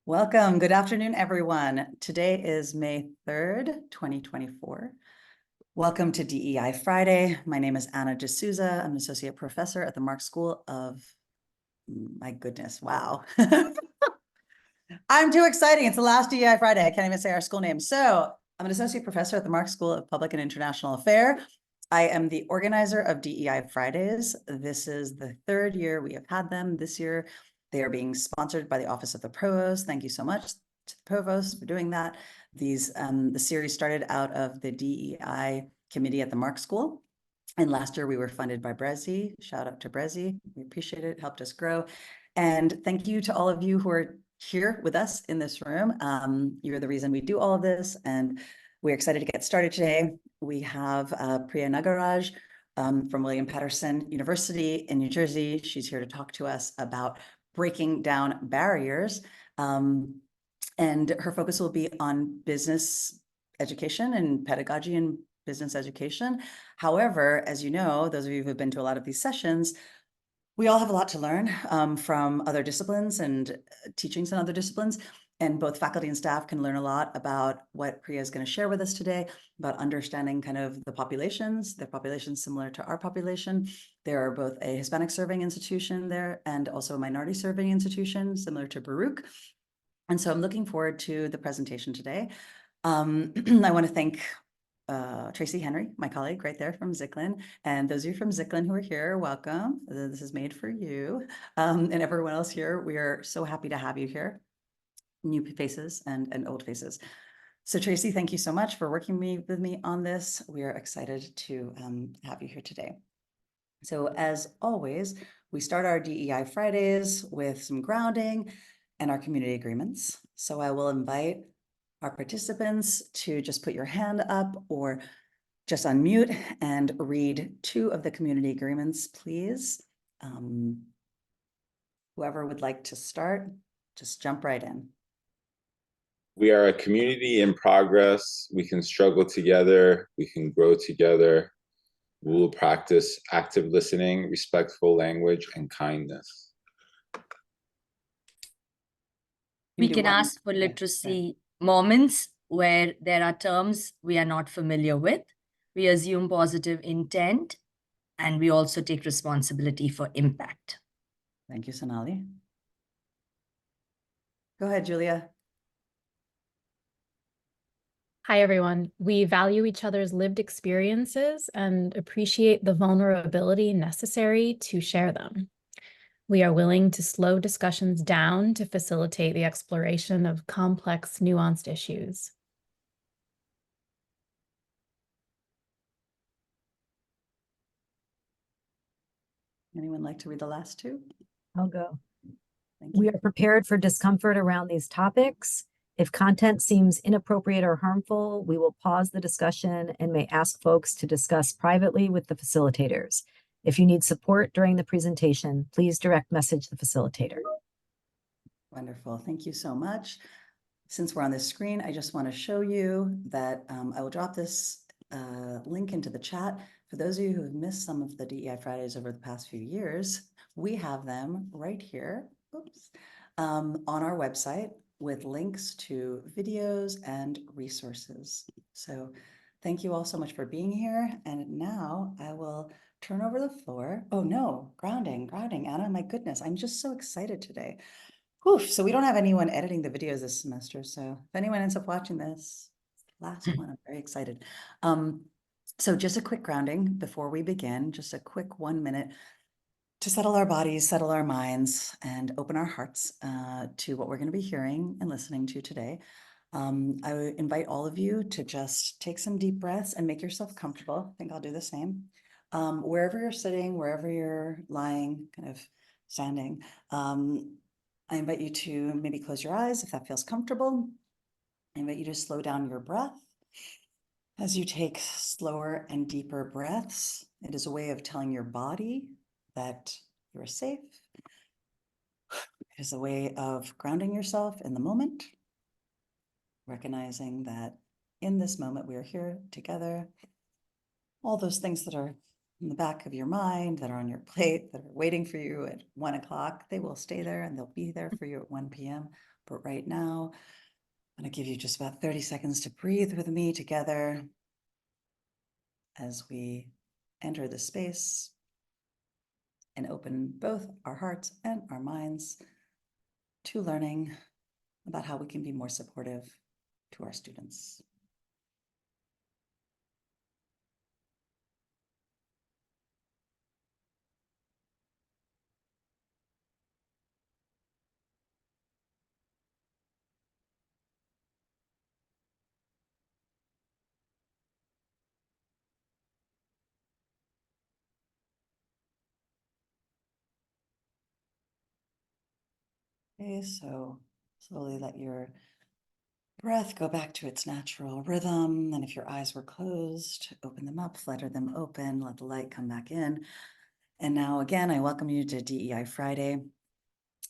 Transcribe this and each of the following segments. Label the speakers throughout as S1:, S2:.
S1: Welcome. Good afternoon, everyone. Today is May 3rd, 2024. Welcome to DEI Friday. My name is Anna D'Souza. I'm an associate professor at the Mark School of, my goodness, wow. I'm too exciting. It's the last DEI Friday. I can't even say our school name. So I'm an associate professor at the Mark School of Public and International Affairs. I am the organizer of DEI Fridays. This is the third year we have had them. This year, they are being sponsored by the Office of the Provost. Thank you so much to the Provost for doing that. The series started out of the DEI committee at the Mark School. And last year we were funded by Brezzi. Shout out to Brezzi. We appreciate it. Helped us grow. And thank you to all of you who are here with us in this room. You're the reason we do all of this. And we're excited to get started today. We have Priya Nagaraj from William Patterson University in New Jersey. She's here to talk to us about breaking down barriers. And her focus will be on business education and pedagogy and business education. However, as you know, those of you who have been to a lot of these sessions, we all have a lot to learn from other disciplines and teachings in other disciplines. And both faculty and staff can learn a lot about what Priya is going to share with us today, about understanding kind of the populations similar to our population. There are both a Hispanic serving institution there and also a minority serving institution similar to Baruch. And so I'm looking forward to the presentation today. I want to thank Tracy Henry, my colleague right there from Zicklin. And those of you from Zicklin who are here, welcome. This is made for you. And everyone else here, we are so happy to have you here. New faces and old faces. So Tracy, thank you so much for working with me on this. We are excited to have you here today. So as always, we start our DEI Fridays with some grounding and our community agreements. So I will invite our participants to just put your hand up or just unmute and read 2 of the community agreements, please. Whoever would like to start, just jump right in.
S2: We are a community in progress. We can struggle together. We can grow together. We will practice active listening, respectful language, and kindness.
S3: We can ask for literacy moments where there are terms we are not familiar with. We assume positive intent, and we also take responsibility for impact.
S1: Thank you, Sonali. Go ahead, Julia.
S4: Hi, everyone. We value each other's lived experiences and appreciate the vulnerability necessary to share them. We are willing to slow discussions down to facilitate the exploration of complex, nuanced issues.
S1: Anyone like to read the last 2?
S5: I'll go.
S1: Thank you.
S5: We are prepared for discomfort around these topics. If content seems inappropriate or harmful, we will pause the discussion and may ask folks to discuss privately with the facilitators. If you need support during the presentation, please direct message the facilitator.
S1: Wonderful. Thank you so much. Since we're on this screen, I just want to show you that I will drop this link into the chat. For those of you who have missed some of the DEI Fridays over the past few years, we have them right here, on our website with links to videos and resources. So thank you all so much for being here. And now I will turn over the floor. Oh no, grounding, Anna, my goodness, I'm just so excited today. Whew, so we don't have anyone editing the videos this semester. So if anyone ends up watching this, last one, I'm very excited. So just a quick grounding before we begin, just a quick 1 minute to settle our bodies, settle our minds, and open our hearts to what we're going to be hearing and listening to today. I would invite all of you to just take some deep breaths and make yourself comfortable. I think I'll do the same. Wherever you're sitting, wherever you're lying, kind of standing, I invite you to maybe close your eyes if that feels comfortable. I invite you to slow down your breath. As you take slower and deeper breaths, it is a way of telling your body that you're safe. It is a way of grounding yourself in the moment, recognizing that in this moment we are here together. All those things that are in the back of your mind that are on your plate that are waiting for you at 1 o'clock. They will stay there and they'll be there for you at 1 p.m. But right now, I'm going to give you just about 30 seconds to breathe with me together as we enter the space and open both our hearts and our minds to learning about how we can be more supportive to our students. Okay, so slowly let your breath go back to its natural rhythm. And if your eyes were closed, open them up, flutter them open, let the light come back in. And now again, I welcome you to DEI Friday.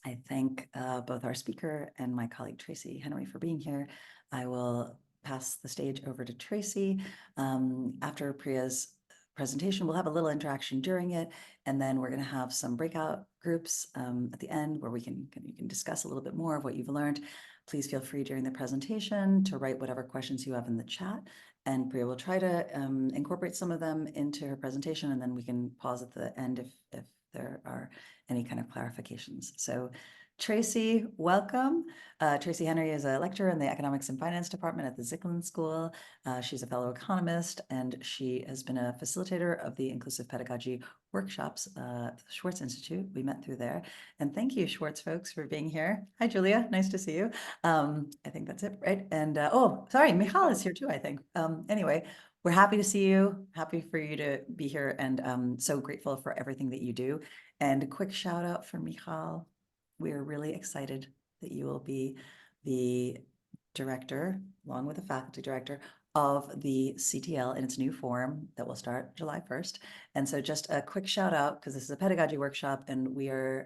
S1: I thank both our speaker and my colleague Tracy Henry for being here. I will pass the stage over to Tracy. After Priya's presentation, we'll have a little interaction during it, and then we're going to have some breakout groups at the end where you can discuss a little bit more of what you've learned. Please feel free during the presentation to write whatever questions you have in the chat, and Priya will try to incorporate some of them into her presentation, and then we can pause at the end if there are any kind of clarifications. So Tracy, welcome. Tracy Henry is a lecturer in the Economics and Finance Department at the Zicklin School. She's a fellow economist, and she has been a facilitator of the Inclusive Pedagogy workshops at the Schwartz Institute. We met through there. And thank you, Schwartz folks, for being here. Hi, Julia. Nice to see you. I think that's it, right? And oh, sorry, Michal is here too, I think. Anyway, we're happy to see you, happy for you to be here, and so grateful for everything that you do. And a quick shout out for Michal. We're really excited that you will be the director, along with the faculty director, of the CTL in its new form that will start July 1st. And so just a quick shout out, because this is a pedagogy workshop, and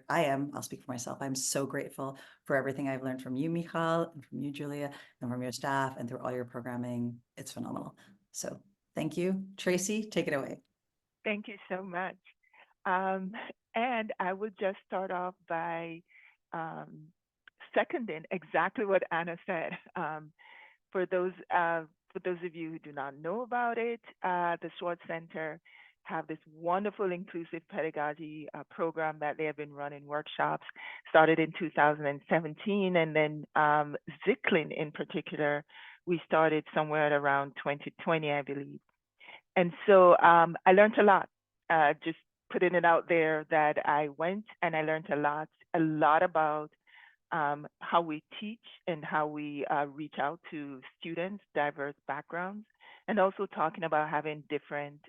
S1: I'll speak for myself, I'm so grateful for everything I've learned from you, Michal, and from you, Julia, and from your staff, and through all your programming. It's phenomenal. So thank you. Tracy, take it away.
S6: Thank you so much. And I would just start off by seconding exactly what Anna said. For those of you who do not know about it, the Schwartz Center have this wonderful inclusive pedagogy program that they have been running workshops, started in 2017, and then Zicklin in particular, we started somewhere at around 2020, I believe. And so I learned a lot, just putting it out there that I went and I learned a lot about how we teach and how we reach out to students, diverse backgrounds, and also talking about having different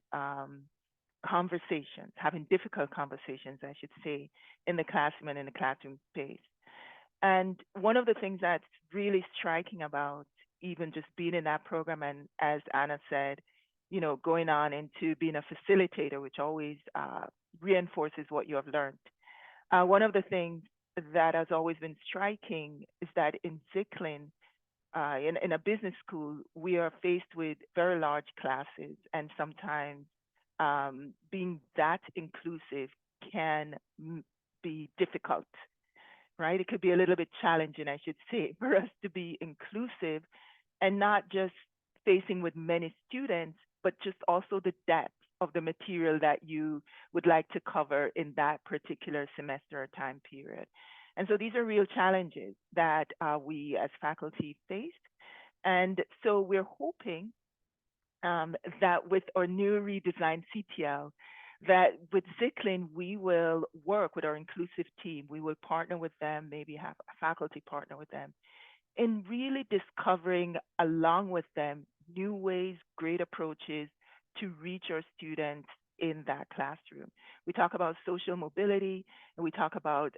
S6: conversations, having difficult conversations, I should say, in the classroom and in the classroom space. And one of the things that's really striking about even just being in that program, and as Anna said, going on into being a facilitator, which always reinforces what you have learned. One of the things that has always been striking is that in Zicklin, in a business school, we are faced with very large classes, and sometimes being that inclusive can be difficult, right? It could be a little bit challenging, I should say, for us to be inclusive and not just facing with many students, but just also the depth of the material that you would like to cover in that particular semester or time period. And so these are real challenges that we as faculty faced. And so we're hoping that with our new redesigned CTL, that with Zicklin, we will work with our inclusive team. We will partner with them, maybe have a faculty partner with them, in really discovering along with them new ways, great approaches to reach our students in that classroom. We talk about social mobility, and we talk about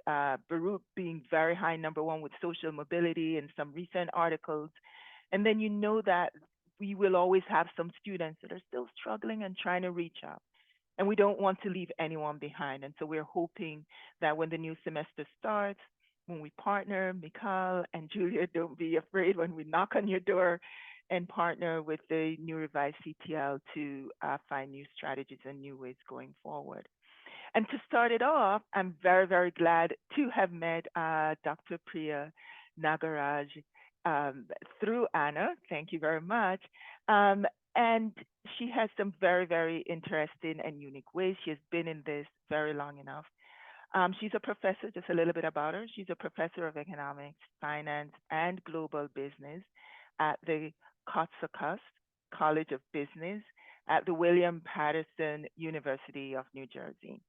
S6: Baruch being very high #1 with social mobility in some recent articles. And then that we will always have some students that are still struggling and trying to reach out. And we don't want to leave anyone behind. And so we're hoping that when the new semester starts, when we partner, Michal and Julia, don't be afraid when we knock on your door and partner with the new revised CTL to find new strategies and new ways going forward. And to start it off, I'm very, very glad to have met Dr. Priya Nagaraj through Anna. Thank you very much. And she has some very, very interesting and unique ways. She has been in this very long enough. She's a professor, just a little bit about her. She's a professor of economics, finance, and global business at the Costa College of Business at the William Patterson University of New Jersey.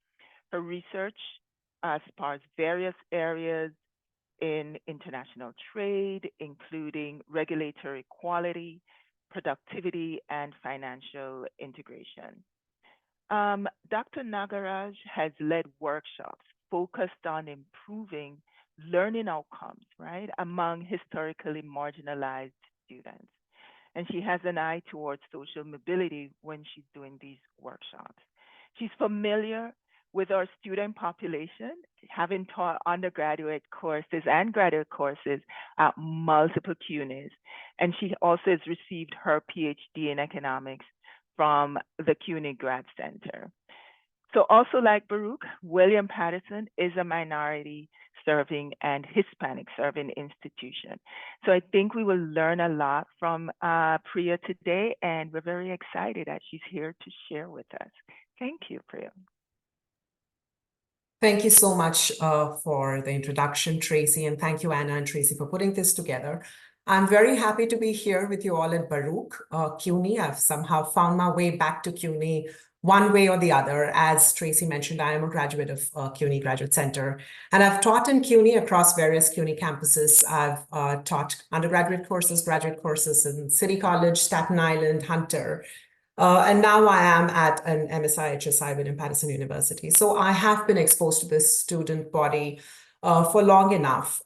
S6: Her research spans various areas in international trade, including regulatory quality, productivity, and financial integration. Dr. Nagaraj has led workshops focused on improving learning outcomes, right, among historically marginalized students. And she has an eye towards social mobility when she's doing these workshops. She's familiar with our student population, having taught undergraduate courses and graduate courses at multiple CUNYs. And she also has received her PhD in economics from the CUNY Grad Center. So also like Baruch, William Patterson is a minority serving and Hispanic serving institution. So I think we will learn a lot from Priya today, and we're very excited that she's here to share with us. Thank you, Priya.
S7: Thank you so much for the introduction, Tracy, and thank you, Anna and Tracy, for putting this together. I'm very happy to be here with you all at Baruch, CUNY. I've somehow found my way back to CUNY one way or the other. As Tracy mentioned, I am a graduate of CUNY Graduate Center, and I've taught in CUNY across various CUNY campuses. I've taught undergraduate courses, graduate courses in City College, Staten Island, Hunter, and now I am at an MSI HSI within Patterson University. So I have been exposed to this student body for long enough.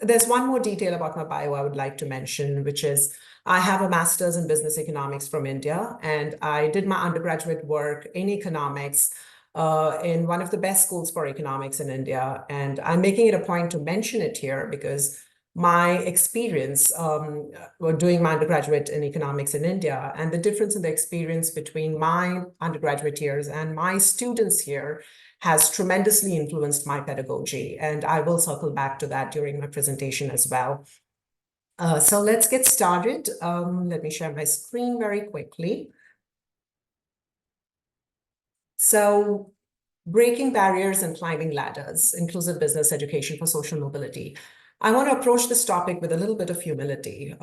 S7: There's one more detail about my bio I would like to mention, which is I have a master's in business economics from India, and I did my undergraduate work in economics in one of the best schools for economics in India. And I'm making it a point to mention it here because my experience doing my undergraduate in economics in India and the difference in the experience between my undergraduate years and my students here has tremendously influenced my pedagogy. And I will circle back to that during my presentation as well. So let's get started. Let me share my screen very quickly. So breaking barriers and climbing ladders, inclusive business education for social mobility. I want to approach this topic with a little bit of humility.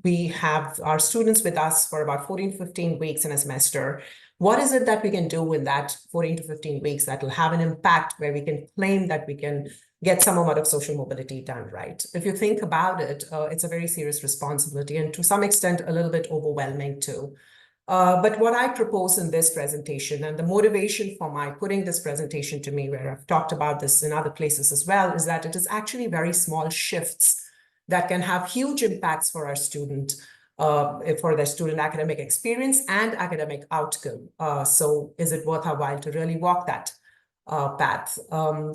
S7: We have our students with us for about 14 to 15 weeks in a semester. What is it that we can do in that 14 to 15 weeks that will have an impact where we can claim that we can get some amount of social mobility done right? If you think about it, it's a very serious responsibility and to some extent a little bit overwhelming too. But what I propose in this presentation and the motivation for my putting this presentation to me, where I've talked about this in other places as well, is that it is actually very small shifts that can have huge impacts for our student, for their student academic experience and academic outcome. So is it worth our while to really walk that path?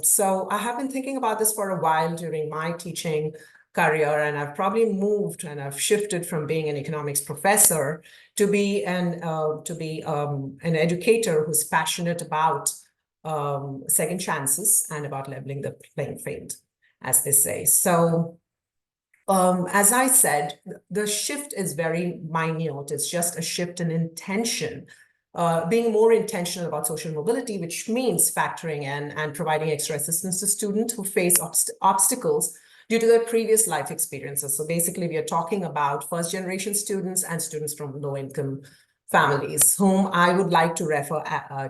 S7: So I have been thinking about this for a while during my teaching career, and I've probably moved and I've shifted from being an economics professor to be an educator who's passionate about second chances and about leveling the playing field, as they say. So as I said, the shift is very minute. It's just a shift in intention, being more intentional about social mobility, which means factoring in and providing extra assistance to students who face obstacles due to their previous life experiences. So basically, we are talking about first-generation students and students from low-income families, whom I would like to refer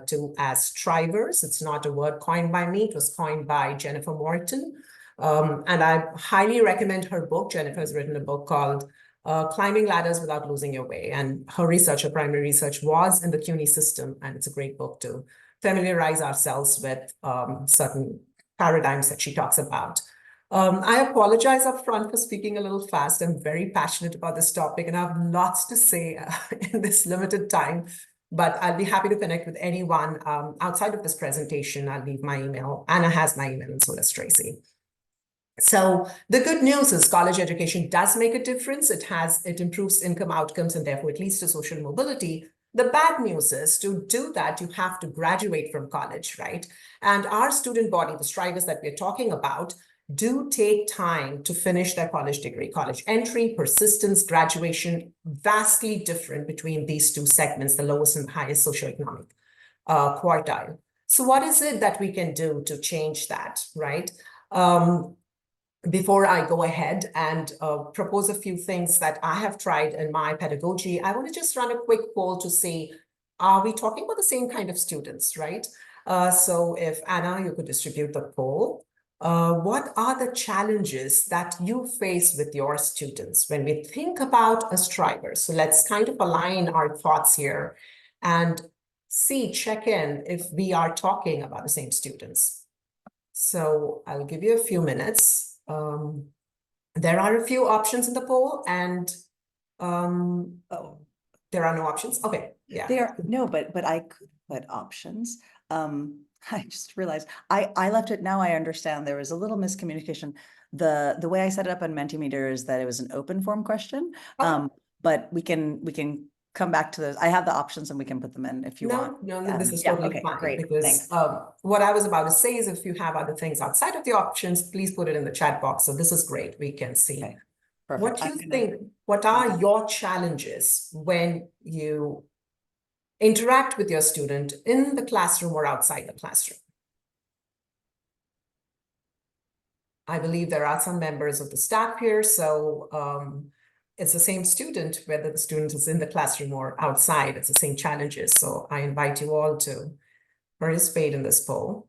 S7: to as strivers. It's not a word coined by me. It was coined by Jennifer Morton. And I highly recommend her book. Jennifer has written a book called Climbing Ladders Without Losing Your Way. And her research, her primary research was in the CUNY system. And it's a great book to familiarize ourselves with certain paradigms that she talks about. I apologize up front for speaking a little fast. I'm very passionate about this topic and I have lots to say in this limited time, but I'll be happy to connect with anyone outside of this presentation. I'll leave my email. Anna has my email and so does Tracy. So the good news is college education does make a difference. It improves income outcomes and therefore it leads to social mobility. The bad news is to do that, you have to graduate from college, right? And our student body, the strivers that we're talking about, do take time to finish their college degree. College entry, persistence, graduation, vastly different between these two segments, the lowest and highest socioeconomic quartile. So what is it that we can do to change that, right? Before I go ahead and propose a few things that I have tried in my pedagogy, I want to just run a quick poll to see, are we talking about the same kind of students, right? So if Anna, you could distribute the poll. What are the challenges that you face with your students when we think about a striver? So let's kind of align our thoughts here and check in if we are talking about the same students. So I'll give you a few minutes. There are a few options in the poll and there are no options. Okay, yeah.
S1: There are no, but I could put options. I just realized I left it. Now I understand there was a little miscommunication. The way I set it up on Mentimeter is that it was an open form question. But we can come back to those. I have the options and we can put them in if you want.
S7: No, this is
S1: yeah,
S7: totally
S1: okay,
S7: fine.
S1: Great,
S7: because
S1: thanks.
S7: What I was about to say is if you have other things outside of the options, please put it in the chat box. So this is great. We can see.
S1: Okay, perfect.
S7: What do you think? What are your challenges when you interact with your student in the classroom or outside the classroom? I believe there are some members of the staff here, so it's the same student, whether the student is in the classroom or outside, it's the same challenges. So I invite you all to participate in this poll.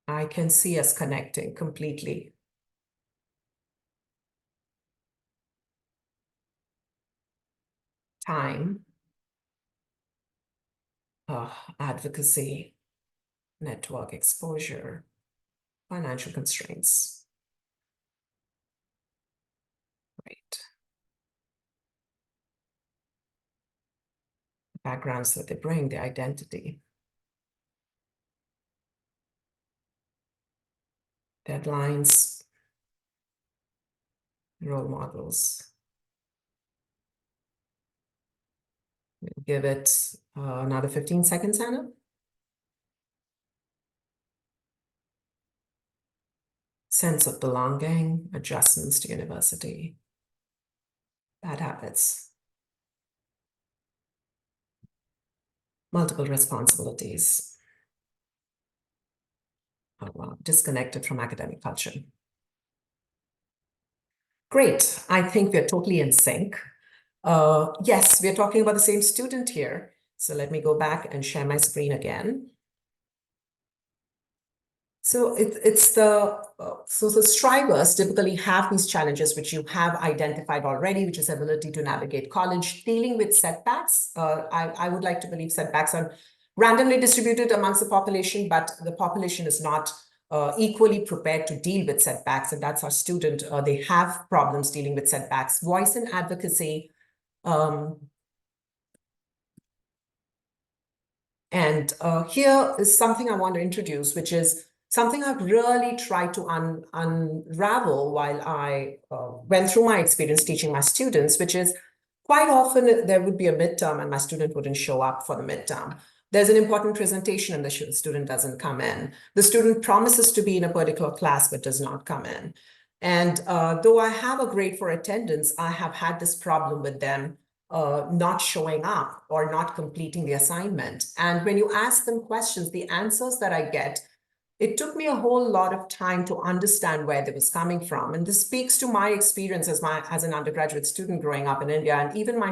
S7: I can see us connecting completely. Time, advocacy, network exposure, financial constraints. Right. The backgrounds that they bring, the identity. Deadlines, role models. We'll give it another 15 seconds, Anna. Sense of belonging, adjustments to university, bad habits, multiple responsibilities. Oh, wow. Disconnected from academic culture. Great, I think we're totally in sync. Yes, we're talking about the same student here. So let me go back and share my screen again. So the strivers typically have these challenges, which you have identified already, which is ability to navigate college, dealing with setbacks. I would like to believe setbacks are randomly distributed amongst the population, but the population is not equally prepared to deal with setbacks. And that's our student. They have problems dealing with setbacks. Voice and advocacy. Here is something I want to introduce, which is something I've really tried to unravel while I went through my experience teaching my students, which is quite often there would be a midterm and my student wouldn't show up for the midterm. There's an important presentation and the student doesn't come in. The student promises to be in a particular class but does not come in. And though I have a grade for attendance, I have had this problem with them not showing up or not completing the assignment. And when you ask them questions, the answers that I get, it took me a whole lot of time to understand where they was coming from. And this speaks to my experience as an undergraduate student growing up in India, and even my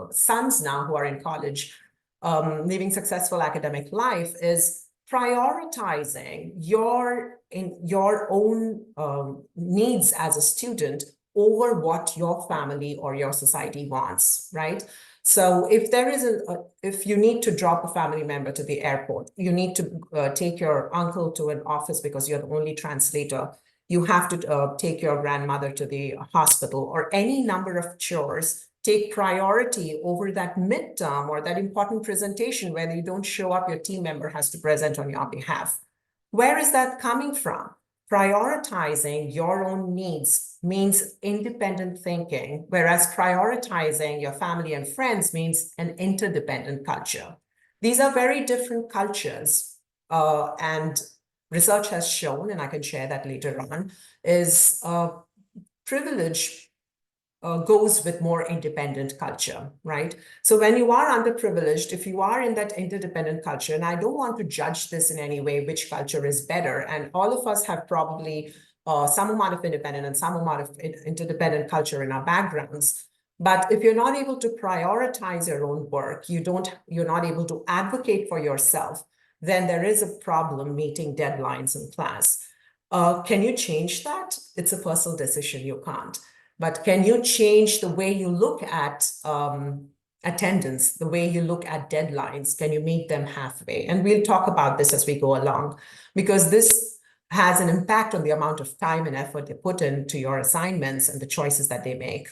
S7: sons now who are in college, living successful academic life, is prioritizing your own needs as a student over what your family or your society wants, right? So if there is if you need to drop a family member to the airport, you need to take your uncle to an office because you're the only translator you have to take your grandmother to the hospital, or any number of chores take priority over that midterm or that important presentation where you don't show up, your team member has to present on your behalf. Where is that coming from? Prioritizing your own needs means independent thinking, whereas prioritizing your family and friends means an interdependent culture. These are very different cultures, and research has shown, and I can share that later on, is privilege goes with more independent culture, right? So when you are underprivileged, if you are in that interdependent culture, and I don't want to judge this in any way, which culture is better, and all of us have probably some amount of independent and some amount of interdependent culture in our backgrounds. But if you're not able to prioritize your own work, you're not able to advocate for yourself, then there is a problem meeting deadlines in class. Can you change that? It's a personal decision, you can't. But can you change the way you look at attendance, the way you look at deadlines? Can you meet them halfway? And we'll talk about this as we go along, because this has an impact on the amount of time and effort they put into your assignments and the choices that they make.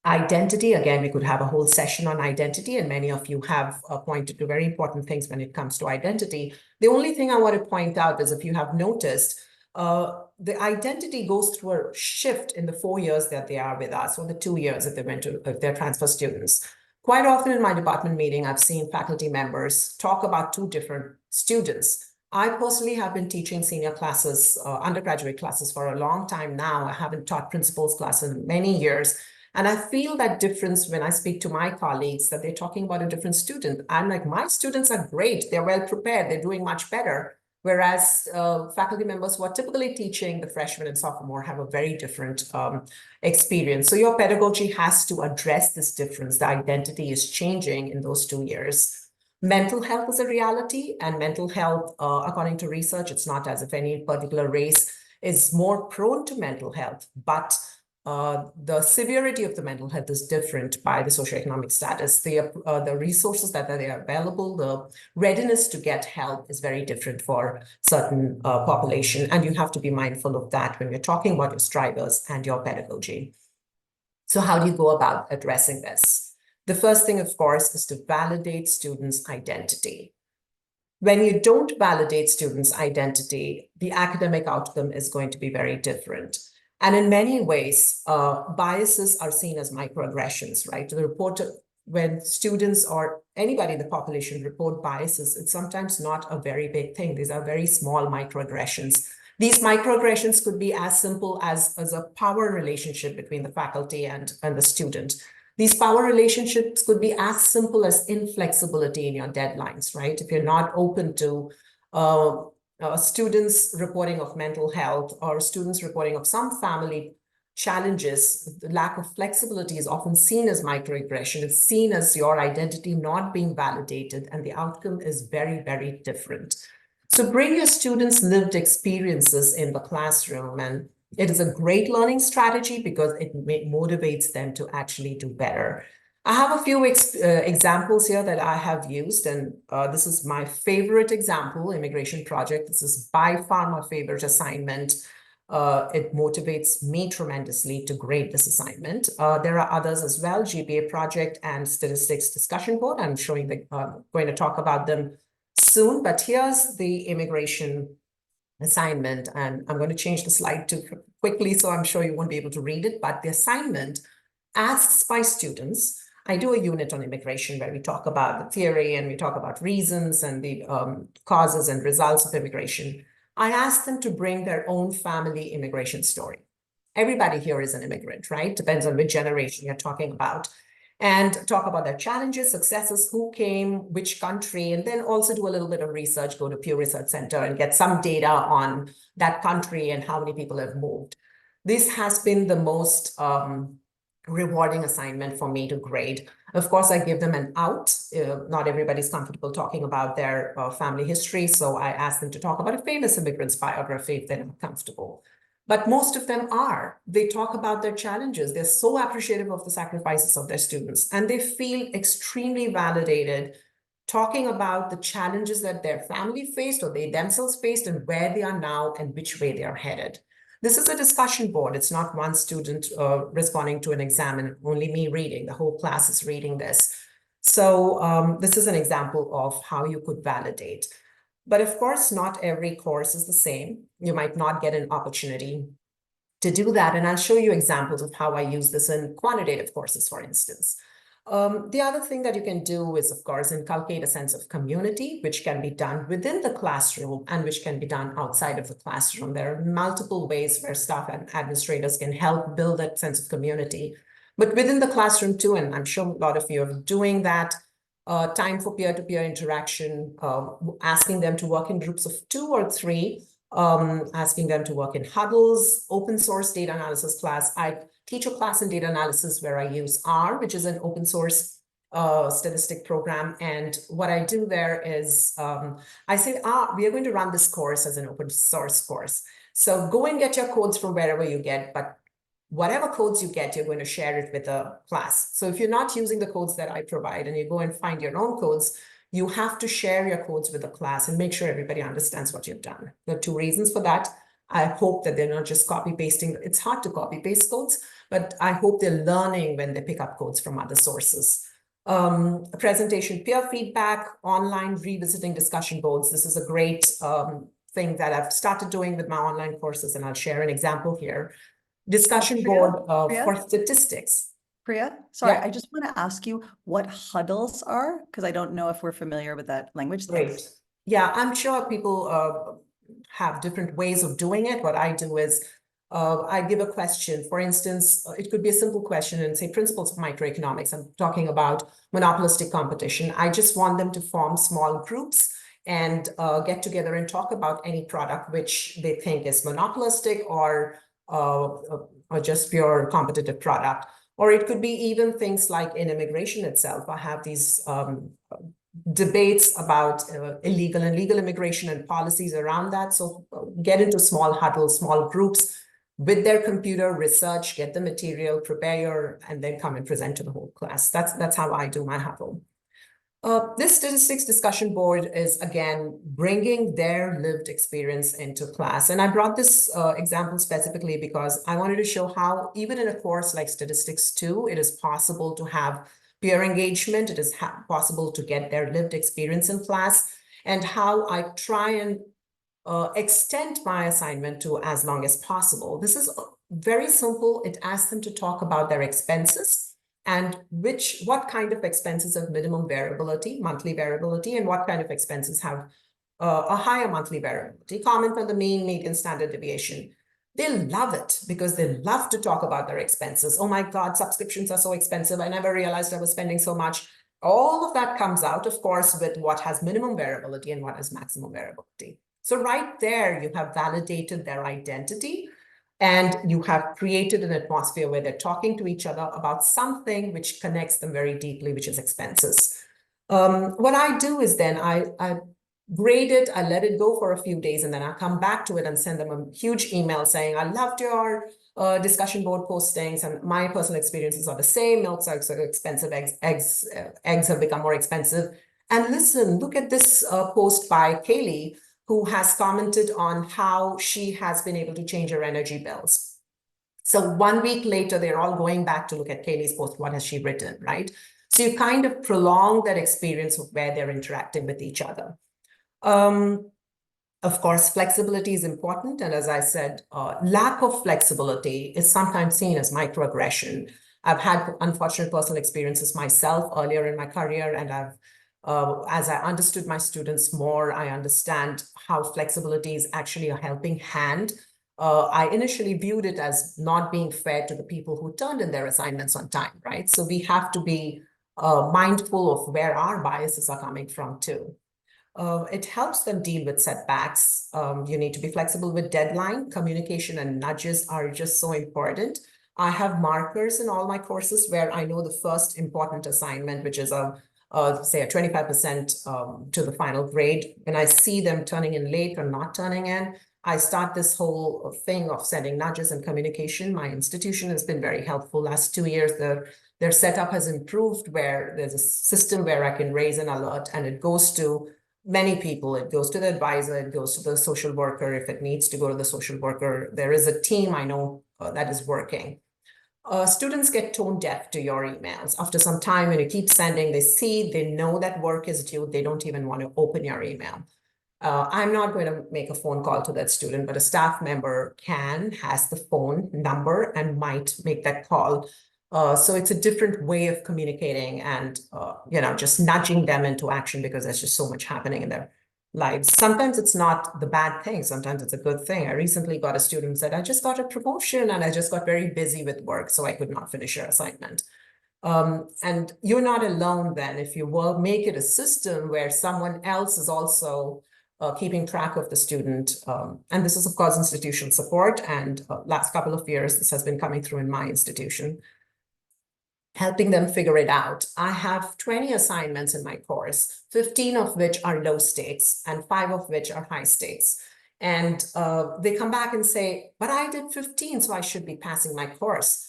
S7: Identity, again, we could have a whole session on identity, and many of you have pointed to very important things when it comes to identity. The only thing I want to point out is, if you have noticed, the identity goes through a shift in the 4 years that they are with us, or the 2 years if they're transfer students. Quite often in my department meeting, I've seen faculty members talk about 2 different students. I personally have been teaching senior classes, undergraduate classes for a long time now. I haven't taught principals class in many years. And I feel that difference when I speak to my colleagues, that they're talking about a different student. I'm like, my students are great. They're well prepared. They're doing much better. Whereas faculty members who are typically teaching the freshman and sophomore have a very different experience. So your pedagogy has to address this difference. The identity is changing in those 2 years. Mental health is a reality, and mental health, according to research, it's not as if any particular race is more prone to mental health, but the severity of the mental health is different by the socioeconomic status. The resources that are available, the readiness to get help is very different for certain population. And you have to be mindful of that when you're talking about your strivers and your pedagogy. So how do you go about addressing this? The first thing, of course, is to validate students' identity. When you don't validate students' identity, the academic outcome is going to be very different. And in many ways, biases are seen as microaggressions, right? The report, when students or anybody in the population report biases, it's sometimes not a very big thing. These are very small microaggressions. These microaggressions could be as simple as a power relationship between the faculty and the student. These power relationships could be as simple as inflexibility in your deadlines, right? If you're not open to students reporting of mental health, or students reporting of some family challenges, the lack of flexibility is often seen as microaggression. It's seen as your identity not being validated, and the outcome is very, very different. So bring your students' lived experiences in the classroom, and it is a great learning strategy because it motivates them to actually do better. I have a few examples here that I have used, and this is my favorite example, immigration project. This is by far my favorite assignment. It motivates me tremendously to grade this assignment. There are others as well, GPA project and statistics discussion board. I'm going to talk about them soon, but here's the immigration assignment, and I'm going to change the slide too quickly, so I'm sure you won't be able to read it, but the assignment asks my students. I do a unit on immigration where we talk about the theory and we talk about reasons and the causes and results of immigration. I ask them to bring their own family immigration story. Everybody here is an immigrant, right? Depends on which generation you're talking about. And talk about their challenges, successes, who came, which country, and then also do a little bit of research, go to Pew Research Center and get some data on that country and how many people have moved. This has been the most rewarding assignment for me to grade. Of course, I give them an out. Not everybody's comfortable talking about their family history, so I ask them to talk about a famous immigrant's biography if they're not comfortable. But most of them are. They talk about their challenges. They're so appreciative of the sacrifices of their students, and they feel extremely validated talking about the challenges that their family faced or they themselves faced and where they are now and which way they are headed. This is a discussion board. It's not one student responding to an exam and only me reading. The whole class is reading this. So this is an example of how you could validate. But of course, not every course is the same. You might not get an opportunity to do that. And I'll show you examples of how I use this in quantitative courses, for instance. The other thing that you can do is, of course, inculcate a sense of community, which can be done within the classroom and which can be done outside of the classroom. There are multiple ways where staff and administrators can help build that sense of community. But within the classroom too, and I'm sure a lot of you are doing that, time for peer-to-peer interaction, asking them to work in groups of 2 or 3, asking them to work in huddles, open source data analysis class. I teach a class in data analysis where I use R, which is an open source statistic program. And what I do there is I say, we are going to run this course as an open source course. So go and get your codes from wherever you get, but whatever codes you get, you're going to share it with the class. So if you're not using the codes that I provide and you go and find your own codes, you have to share your codes with the class and make sure everybody understands what you've done. There are 2 reasons for that. I hope that they're not just copy pasting. It's hard to copy paste codes, but I hope they're learning when they pick up codes from other sources. Presentation peer feedback, online revisiting discussion boards. This is a great thing that I've started doing with my online courses, and I'll share an example here. Discussion board for statistics.
S1: Priya, sorry,
S7: Yeah.
S1: I just want to ask you what huddles are, because I don't know if we're familiar with that language.
S7: Great. Yeah, I'm sure people have different ways of doing it. What I do is I give a question. For instance, it could be a simple question and say principles of microeconomics. I'm talking about monopolistic competition. I just want them to form small groups and get together and talk about any product which they think is monopolistic or just pure competitive product. Or it could be even things like in immigration itself. I have these debates about illegal and legal immigration and policies around that. So get into small huddles, small groups with their computer, research, get the material, prepare and then come and present to the whole class. That's how I do my huddle. This statistics discussion board is, again, bringing their lived experience into class. And I brought this example specifically because I wanted to show how, even in a course like Statistics 2, it is possible to have peer engagement. It is possible to get their lived experience in class, and how I try and extend my assignment to as long as possible. This is very simple. It asks them to talk about their expenses and what kind of expenses have minimum variability, monthly variability, and what kind of expenses have a higher monthly variability, comment on the mean, median, standard deviation. They love it because they love to talk about their expenses. Oh my God, subscriptions are so expensive. I never realized I was spending so much. All of that comes out, of course, with what has minimum variability and what has maximum variability. So right there, you have validated their identity. And you have created an atmosphere where they're talking to each other about something which connects them very deeply, which is expenses. What I do is then I grade it, I let it go for a few days, and then I come back to it and send them a huge email saying, I loved your discussion board postings, and my personal experiences are the same. Milks are so expensive, eggs have become more expensive. And listen, look at this post by Kaylee, who has commented on how she has been able to change her energy bills. So 1 week later, they're all going back to look at Kaylee's post. What has she written, right? So you kind of prolong that experience of where they're interacting with each other. Of course, flexibility is important. And as I said, lack of flexibility is sometimes seen as microaggression. I've had unfortunate personal experiences myself earlier in my career, and as I understood my students more, I understand how flexibility is actually a helping hand. I initially viewed it as not being fair to the people who turned in their assignments on time, right? So we have to be mindful of where our biases are coming from too. It helps them deal with setbacks. You need to be flexible with deadline. Communication and nudges are just so important. I have markers in all my courses where I know the first important assignment, which is say a 25% to the final grade. When I see them turning in late or not turning in, I start this whole thing of sending nudges and communication. My institution has been very helpful. Last 2 years, their setup has improved where there's a system where I can raise an alert and it goes to many people. It goes to the advisor, it goes to the social worker. If it needs to go to the social worker, there is a team I know that is working. Students get tone deaf to your emails. After some time, when you keep sending, they know that work is due. They don't even want to open your email. I'm not going to make a phone call to that student, but a staff member has the phone number and might make that call. So it's a different way of communicating and, just nudging them into action because there's just so much happening in their lives. Sometimes it's not the bad thing. Sometimes it's a good thing. I recently got a student who said, I just got a promotion and I just got very busy with work, so I could not finish your assignment. And you're not alone then. If you will make it a system where someone else is also keeping track of the student. And this is, of course, institutional support. And last couple of years, this has been coming through in my institution, helping them figure it out. I have 20 assignments in my course, 15 of which are low stakes and 5 of which are high stakes. And they come back and say, but I did 15, so I should be passing my course.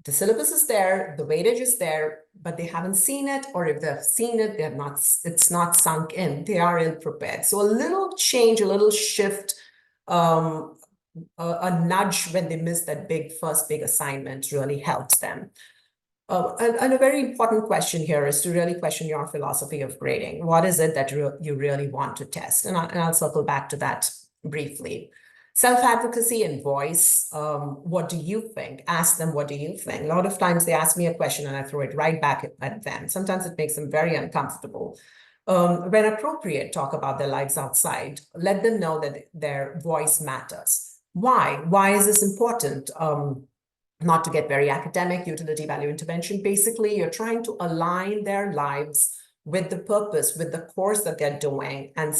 S7: The syllabus is there, the weightage is there, but they haven't seen it, or if they've seen it, it's not sunk in. They are ill prepared. So a little change, a little shift, a nudge when they miss that first big assignment really helps them. And a very important question here is to really question your philosophy of grading. What is it that you really want to test? And I'll circle back to that briefly. Self-advocacy and voice, what do you think? Ask them, what do you think? A lot of times they ask me a question and I throw it right back at them. Sometimes it makes them very uncomfortable. When appropriate, talk about their lives outside. Let them know that their voice matters. Why? Why is this important? Not to get very academic, utility value intervention. Basically, you're trying to align their lives with the purpose, with the course that they're doing, and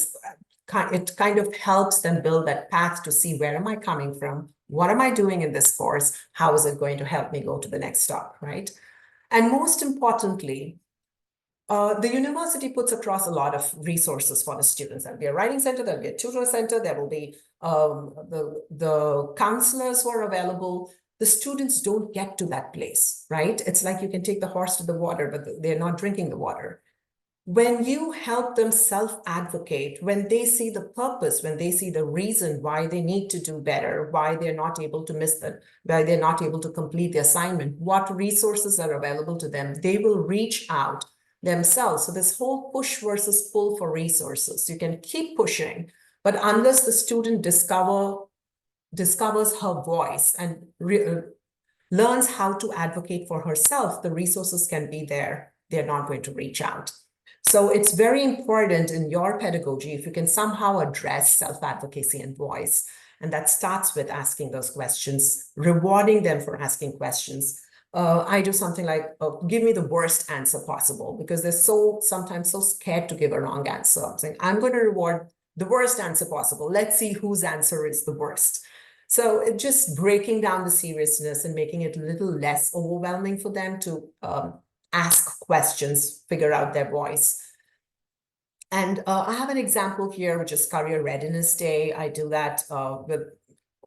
S7: it kind of helps them build that path to see, where am I coming from? What am I doing in this course? How is it going to help me go to the next stop, right? And most importantly, the university puts across a lot of resources for the students. There'll be a writing center, there'll be a tutor center, there will be the counselors who are available. The students don't get to that place, right? It's like you can take the horse to the water, but they're not drinking the water. When you help them self-advocate, when they see the purpose, when they see the reason why they need to do better, why they're not able to why they're not able to complete the assignment, what resources are available to them, they will reach out themselves. So this whole push versus pull for resources, you can keep pushing, but unless the student discovers her voice and learns how to advocate for herself, the resources can be there. They're not going to reach out. So it's very important in your pedagogy if you can somehow address self-advocacy and voice. And that starts with asking those questions, rewarding them for asking questions. I do something like, give me the worst answer possible, because they're sometimes so scared to give a wrong answer. I'm saying, I'm going to reward the worst answer possible. Let's see whose answer is the worst. So it just breaking down the seriousness and making it a little less overwhelming for them to ask questions, figure out their voice. And I have an example here, which is Career Readiness Day. I do that with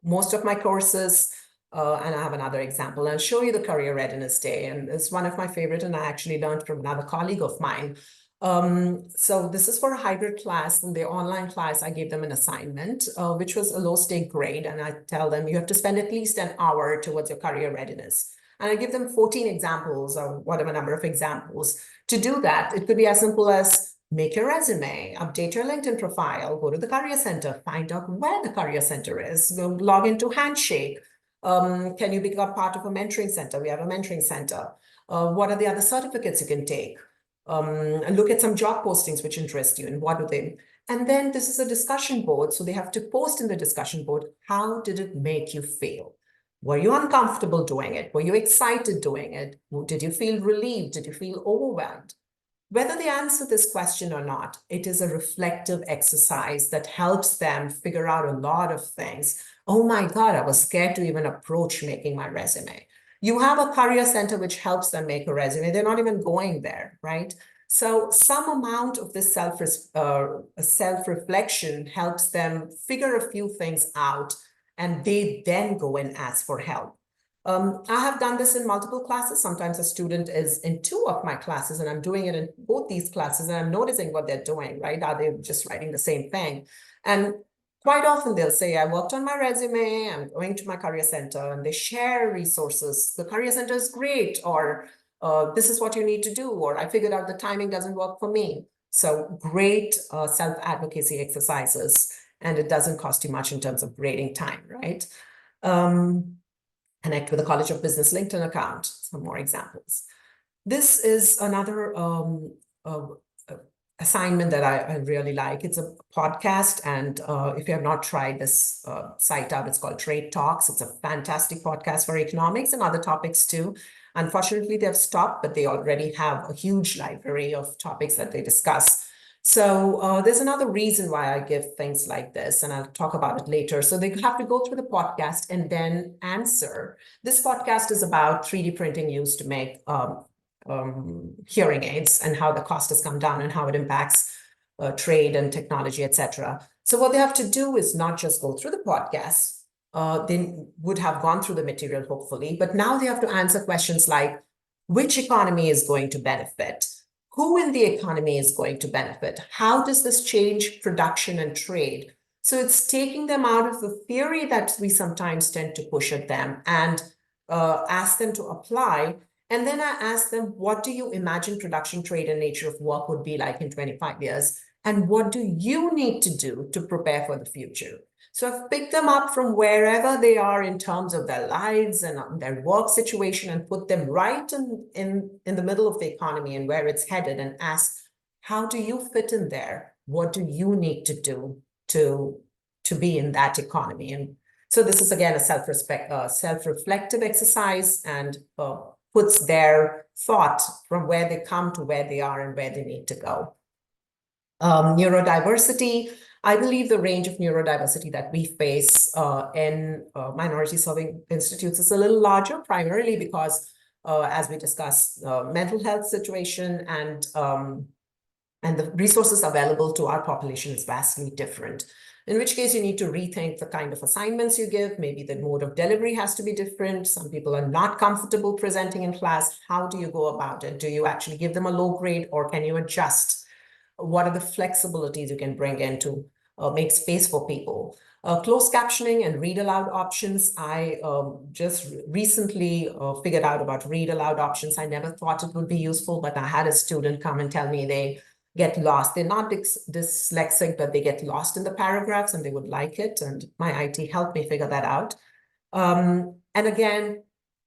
S7: most of my courses. And I have another example. I'll show you the Career Readiness Day. And it's one of my favorite, and I actually learned from another colleague of mine. So this is for a hybrid class. In the online class, I gave them an assignment, which was a low stake grade. And I tell them you have to spend at least an hour towards your career readiness. And I give them 14 examples or whatever number of examples. To do that, it could be as simple as make your resume, update your LinkedIn profile, go to the career center, find out where the career center is, go log into Handshake. Can you become part of a mentoring center? We have a mentoring center. What are the other certificates you can take? And look at some job postings which interest you and what do they, and then this is a discussion board. So they have to post in the discussion board, how did it make you feel? Were you uncomfortable doing it? Were you excited doing it? Did you feel relieved? Did you feel overwhelmed? Whether they answer this question or not, it is a reflective exercise that helps them figure out a lot of things. Oh my God, I was scared to even approach making my resume. You have a career center which helps them make a resume. They're not even going there, right? So some amount of this self-reflection helps them figure a few things out, and they then go and ask for help. I have done this in multiple classes. Sometimes a student is in 2 of my classes and I'm doing it in both these classes and I'm noticing what they're doing, right? Are they just writing the same thing? And quite often they'll say, I worked on my resume, I'm going to my career center, and they share resources. The career center is great, or this is what you need to do, or I figured out the timing doesn't work for me. So great self-advocacy exercises, and it doesn't cost you much in terms of grading time, right? Connect with the College of Business LinkedIn account, some more examples. This is another assignment that I really like. It's a podcast, and if you have not tried this site out, it's called Trade Talks. It's a fantastic podcast for economics and other topics too. Unfortunately, they've stopped, but they already have a huge library of topics that they discuss. So there's another reason why I give things like this, and I'll talk about it later. So they have to go through the podcast and then answer. This podcast is about 3D printing used to make hearing aids and how the cost has come down and how it impacts trade and technology, etc. So what they have to do is not just go through the podcast. They would have gone through the material, hopefully, but now they have to answer questions like, which economy is going to benefit? Who in the economy is going to benefit? How does this change production and trade? So it's taking them out of the theory that we sometimes tend to push at them and ask them to apply. And then I ask them, what do you imagine production, trade, and nature of work would be like in 25 years? And what do you need to do to prepare for the future? So I've picked them up from wherever they are in terms of their lives and their work situation and put them right in the middle of the economy and where it's headed, and ask, how do you fit in there? What do you need to do to be in that economy? And so this is, again, a self-reflective exercise, and puts their thought from where they come to where they are and where they need to go. Neurodiversity. I believe the range of neurodiversity that we face in minority serving institutes is a little larger, primarily because, as we discussed, mental health situation and the resources available to our population is vastly different. In which case you need to rethink the kind of assignments you give. Maybe the mode of delivery has to be different. Some people are not comfortable presenting in class. How do you go about it? Do you actually give them a low grade, or can you adjust? What are the flexibilities you can bring in to make space for people? Closed captioning and read aloud options. I just recently figured out about read aloud options. I never thought it would be useful, but I had a student come and tell me they get lost. They're not dyslexic, but they get lost in the paragraphs and they would like it. And my IT helped me figure that out. And again,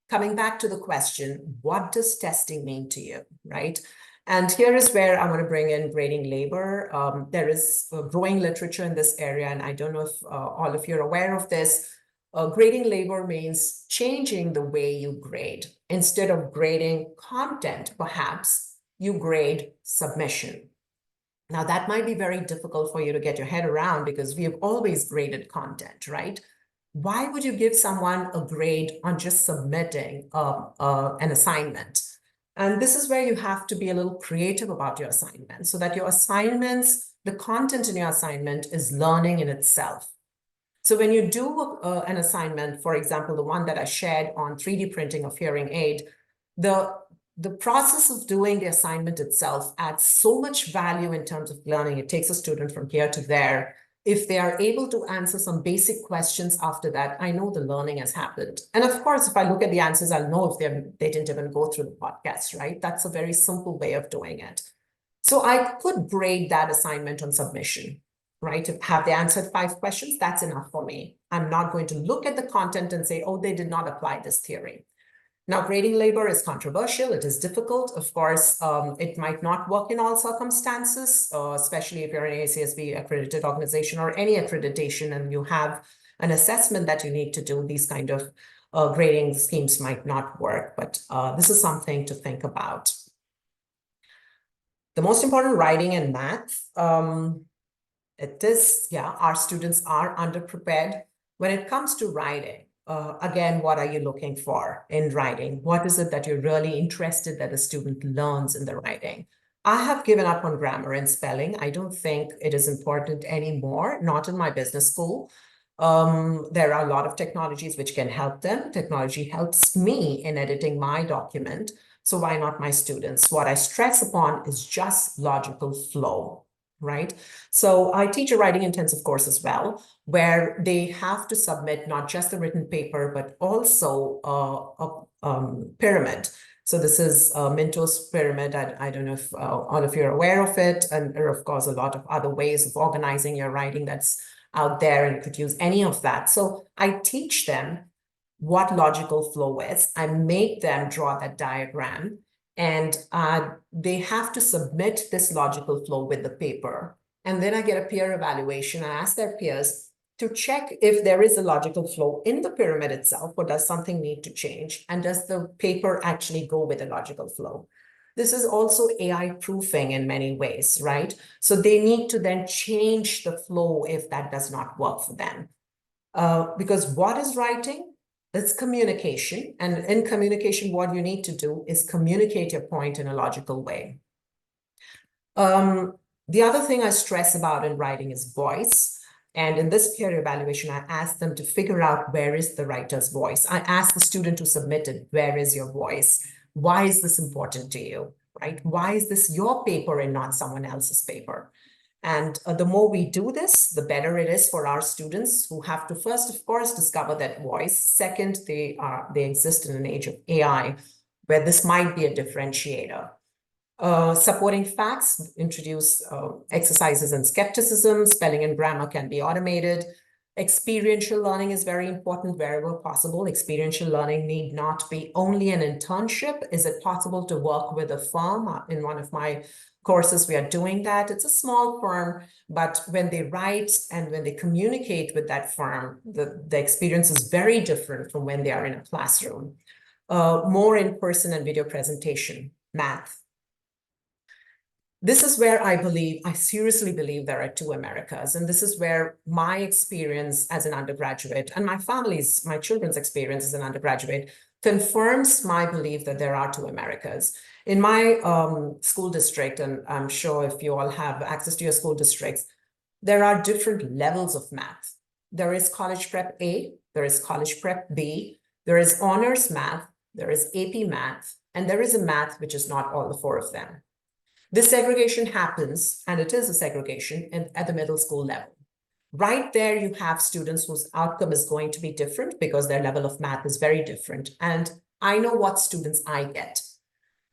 S7: coming back to the question, what does testing mean to you, right? And here is where I want to bring in grading labor. There is growing literature in this area, and I don't know if all of you are aware of this. Grading labor means changing the way you grade. Instead of grading content, perhaps, you grade submission. Now, that might be very difficult for you to get your head around because we have always graded content, right? Why would you give someone a grade on just submitting an assignment? And this is where you have to be a little creative about your assignments, so that your assignments, the content in your assignment is learning in itself. So when you do an assignment, for example, the one that I shared on 3D printing of hearing aid, the process of doing the assignment itself adds so much value in terms of learning. It takes a student from here to there. If they are able to answer some basic questions after that, I know the learning has happened. And of course, if I look at the answers, I'll know if they didn't even go through the podcast, right? That's a very simple way of doing it. So I could grade that assignment on submission, right? Have they answered 5 questions? That's enough for me. I'm not going to look at the content and say, oh, they did not apply this theory. Now, grading labor is controversial. It is difficult. Of course, it might not work in all circumstances, especially if you're an ACSB accredited organization or any accreditation and you have an assessment that you need to do. These kind of grading schemes might not work, but this is something to think about. The most important, writing and math. Our students are underprepared. When it comes to writing, again, what are you looking for in writing? What is it that you're really interested that a student learns in the writing? I have given up on grammar and spelling. I don't think it is important anymore, not in my business school. There are a lot of technologies which can help them. Technology helps me in editing my document. So why not my students? What I stress upon is just logical flow, right? So I teach a writing intensive course as well, where they have to submit not just the written paper, but also a pyramid. So this is Minto's pyramid. I don't know if all of you are aware of it. And there are, of course, a lot of other ways of organizing your writing that's out there, and you could use any of that. So I teach them what logical flow is. I make them draw that diagram, and they have to submit this logical flow with the paper. And then I get a peer evaluation. I ask their peers to check if there is a logical flow in the pyramid itself, or does something need to change? And does the paper actually go with a logical flow? This is also AI proofing in many ways, right? So they need to then change the flow if that does not work for them. Because what is writing? It's communication. And in communication, what you need to do is communicate your point in a logical way. The other thing I stress about in writing is voice. And in this peer evaluation, I ask them to figure out where is the writer's voice. I ask the student who submitted, where is your voice? Why is this important to you, right? Why is this your paper and not someone else's paper? And the more we do this, the better it is for our students, who have to first, of course, discover that voice. Second, they exist in an age of AI, where this might be a differentiator. Supporting facts, introduce exercises in skepticism. Spelling and grammar can be automated. Experiential learning is very important wherever possible. Experiential learning need not be only an internship. Is it possible to work with a firm? In one of my courses, we are doing that. It's a small firm, but when they write and when they communicate with that firm, the experience is very different from when they are in a classroom. More in-person and video presentation, math. This is where I seriously believe there are two Americas. And this is where my experience as an undergraduate and my children's experience as an undergraduate confirms my belief that there are two Americas. In my school district, and I'm sure if you all have access to your school districts, there are different levels of math. There is college prep A, there is college prep B, there is honors math, there is AP math, and there is a math which is not all the four of them. This segregation happens, and it is a segregation at the middle school level. Right there, you have students whose outcome is going to be different because their level of math is very different. And I know what students I get.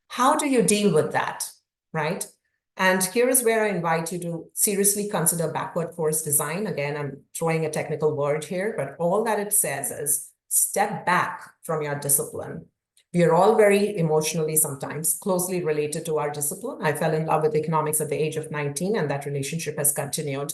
S7: How do you deal with that, right? And here is where I invite you to seriously consider backward course design. Again, I'm throwing a technical word here, but all that it says is step back from your discipline. We are all very emotionally sometimes closely related to our discipline. I fell in love with economics at the age of 19, and that relationship has continued.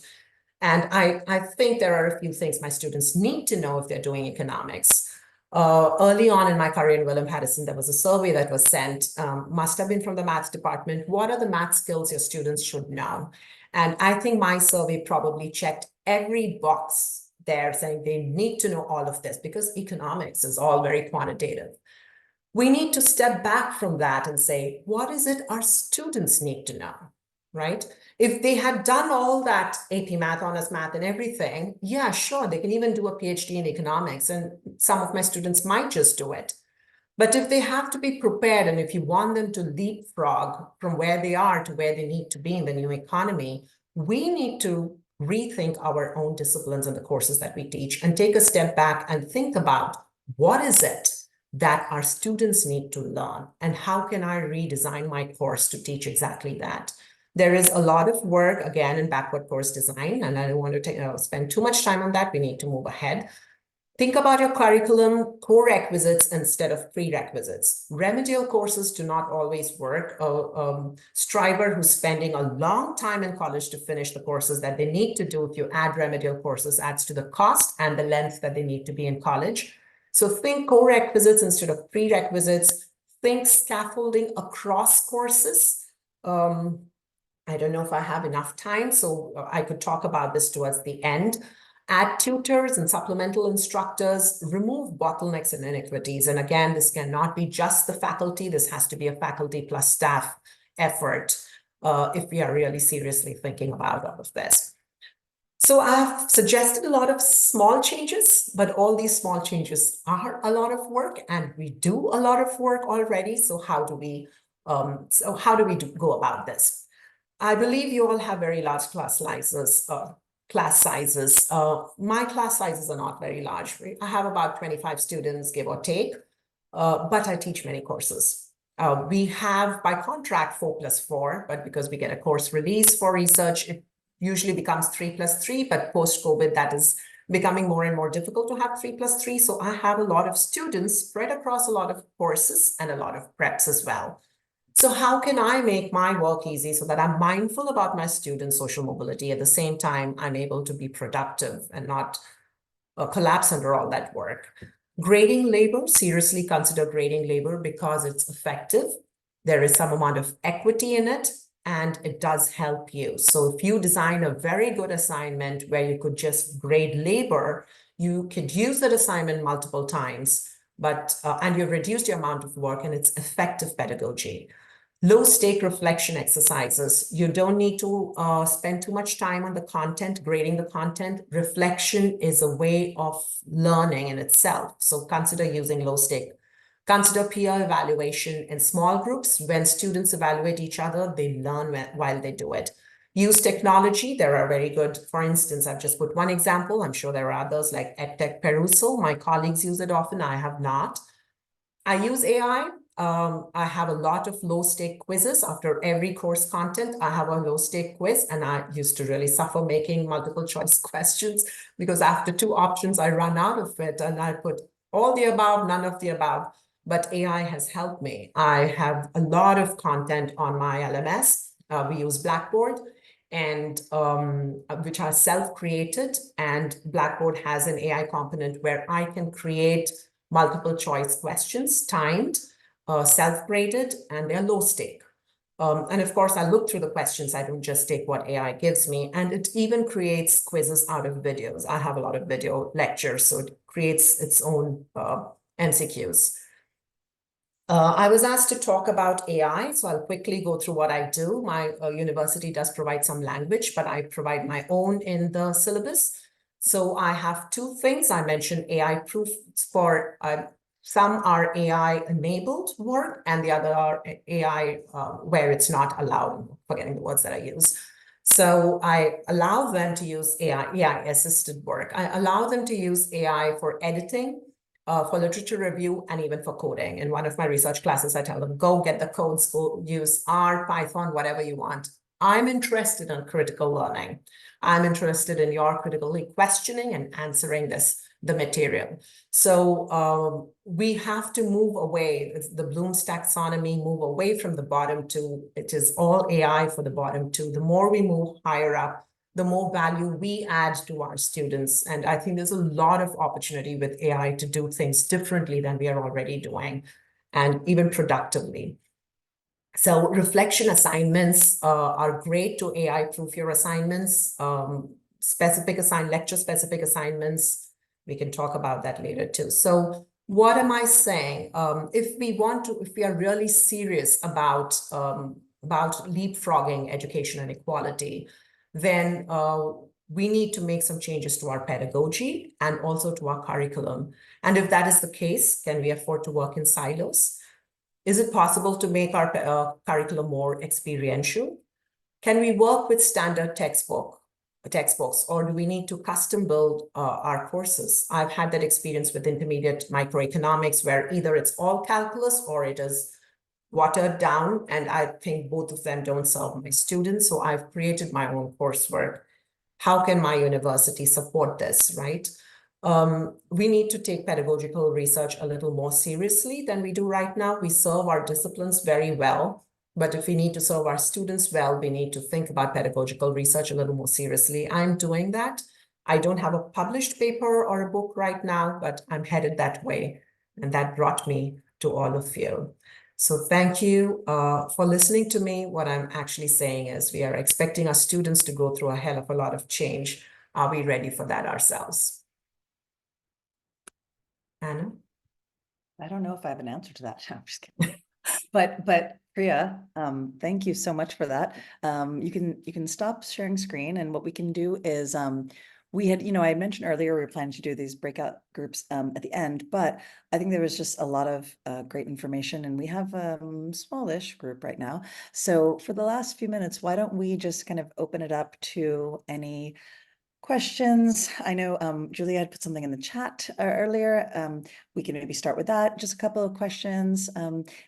S7: And I think there are a few things my students need to know if they're doing economics. Early on in my career in William Patterson, there was a survey that was sent, must have been from the math department. What are the math skills your students should know? And I think my survey probably checked every box there, saying they need to know all of this, because economics is all very quantitative. We need to step back from that and say, what is it our students need to know, right? If they had done all that AP math, honors math, and everything, yeah, sure, they can even do a PhD in economics, and some of my students might just do it. But if they have to be prepared, and if you want them to leapfrog from where they are to where they need to be in the new economy, we need to rethink our own disciplines and the courses that we teach, and take a step back and think about, what is it that our students need to learn, and how can I redesign my course to teach exactly that? There is a lot of work, again, in backward course design, and I don't want to spend too much time on that. We need to move ahead. Think about your curriculum, core requisites instead of prerequisites. Remedial courses do not always work. A striver who's spending a long time in college to finish the courses that they need to do, if you add remedial courses, adds to the cost and the length that they need to be in college. So think core requisites instead of prerequisites. Think scaffolding across courses. I don't know if I have enough time, so I could talk about this towards the end. Add tutors and supplemental instructors, remove bottlenecks and inequities. And again, this cannot be just the faculty. This has to be a faculty plus staff effort if we are really seriously thinking about all of this. So I've suggested a lot of small changes, but all these small changes are a lot of work, and we do a lot of work already. So how do we go about this? I believe you all have very large class sizes. My class sizes are not very large. I have about 25 students, give or take, but I teach many courses. We have by contract 4+4, but because we get a course release for research, it usually becomes 3+3, but post-COVID, that is becoming more and more difficult to have 3+3. So I have a lot of students spread across a lot of courses and a lot of preps as well. So how can I make my work easy so that I'm mindful about my students' social mobility? At the same time, I'm able to be productive and not collapse under all that work. Grading labor, seriously consider grading labor because it's effective. There is some amount of equity in it, and it does help you. So if you design a very good assignment where you could just grade labor, you could use that assignment multiple times, but and you've reduced your amount of work, and it's effective pedagogy. Low stake reflection exercises. You don't need to spend too much time on the content, grading the content. Reflection is a way of learning in itself. So consider using low stake. Consider peer evaluation in small groups. When students evaluate each other, they learn while they do it. Use technology. There are very good, for instance, I've just put one example. I'm sure there are others like EdTech Peruso. My colleagues use it often. I have not. I use AI. I have a lot of low-stake quizzes. After every course content, I have a low-stake quiz, and I used to really suffer making multiple choice questions because after 2 options, I run out of it, and I put all the above, none of the above, but AI has helped me. I have a lot of content on my LMS. We use Blackboard, and which are self-created, and Blackboard has an AI component where I can create multiple choice questions, timed, self-graded, and they're low stake. And of course, I look through the questions. I don't just take what AI gives me, and it even creates quizzes out of videos. I have a lot of video lectures, so it creates its own MCQs. I was asked to talk about AI, so I'll quickly go through what I do. My university does provide some language, but I provide my own in the syllabus. So I have 2 things. I mentioned AI proofs for some are AI-enabled work, and the other are AI where it's not allowed. I'm forgetting the words that I use. So I allow them to use AI-assisted work. I allow them to use AI for editing, for literature review, and even for coding. In one of my research classes, I tell them, go get the codes, go use R, Python, whatever you want. I'm interested in critical learning. I'm interested in your critically questioning and answering the material. So we have to move away, the Bloom's taxonomy, move away from the bottom to, it is all AI for the bottom two. The more we move higher up, the more value we add to our students. And I think there's a lot of opportunity with AI to do things differently than we are already doing, and even productively. So reflection assignments are great to AI-proof your assignments, lecture-specific assignments. We can talk about that later too. So what am I saying? If we are really serious about leapfrogging education and equality, then we need to make some changes to our pedagogy and also to our curriculum. And if that is the case, can we afford to work in silos? Is it possible to make our curriculum more experiential? Can we work with standard textbooks, or do we need to custom build our courses? I've had that experience with intermediate microeconomics, where either it's all calculus or it is watered down, and I think both of them don't serve my students, so I've created my own coursework. How can my university support this, right? We need to take pedagogical research a little more seriously than we do right now. We serve our disciplines very well, but if we need to serve our students well, we need to think about pedagogical research a little more seriously. I'm doing that. I don't have a published paper or a book right now, but I'm headed that way, and that brought me to all of you. So thank you for listening to me. What I'm actually saying is we are expecting our students to go through a hell of a lot of change. Are we ready for that ourselves? Anna?
S1: I don't know if I have an answer to that. I'm just kidding. But Priya, thank you so much for that. You can stop sharing screen, and what we can do is we had, I had mentioned earlier we were planning to do these breakout groups at the end, but I think there was just a lot of great information, and we have a smallish group right now. So for the last few minutes, why don't we just kind of open it up to any questions? I know Julia had put something in the chat earlier. We can maybe start with that. Just a couple of questions.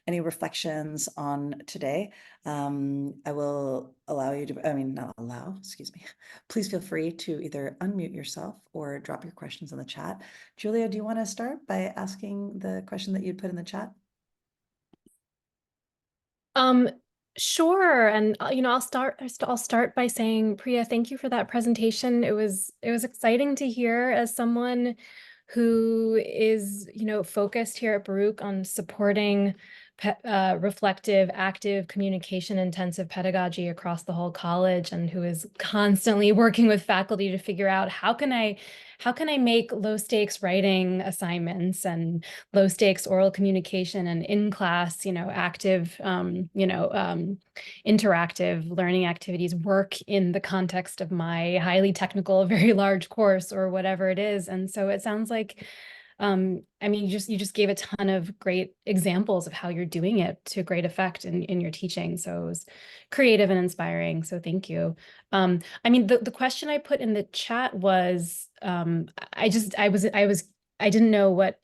S1: Any reflections on today? I will allow you to, not allow, excuse me. Please feel free to either unmute yourself or drop your questions in the chat. Julia, do you want to start by asking the question that you'd put in the chat?
S4: Sure. And I'll start by saying, Priya, thank you for that presentation. It was exciting to hear, as someone who is, focused here at Baruch on supporting reflective, active, communication intensive pedagogy across the whole college, and who is constantly working with faculty to figure out how can I make low stakes writing assignments and low stakes oral communication and in class, active, interactive learning activities work in the context of my highly technical, very large course or whatever it is. And so it sounds like, you just gave a ton of great examples of how you're doing it to great effect in your teaching. So it was creative and inspiring. So thank you. The question I put in the chat was, I didn't know what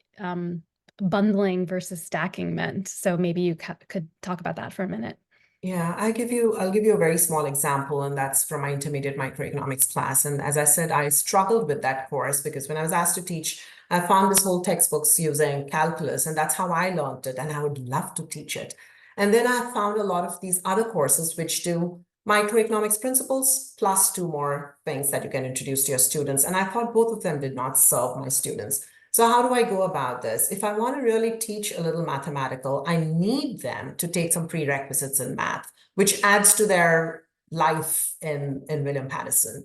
S4: bundling versus stacking meant. So maybe you could talk about that for a minute.
S7: Yeah, I'll give you a very small example, and that's from my intermediate microeconomics class. And as I said, I struggled with that course because when I was asked to teach, I found this whole textbooks using calculus, and that's how I learned it, and I would love to teach it. And then I found a lot of these other courses which do microeconomics principles plus 2 more things that you can introduce to your students. And I thought both of them did not serve my students. So how do I go about this? If I want to really teach a little mathematical, I need them to take some prerequisites in math, which adds to their life in William Patterson.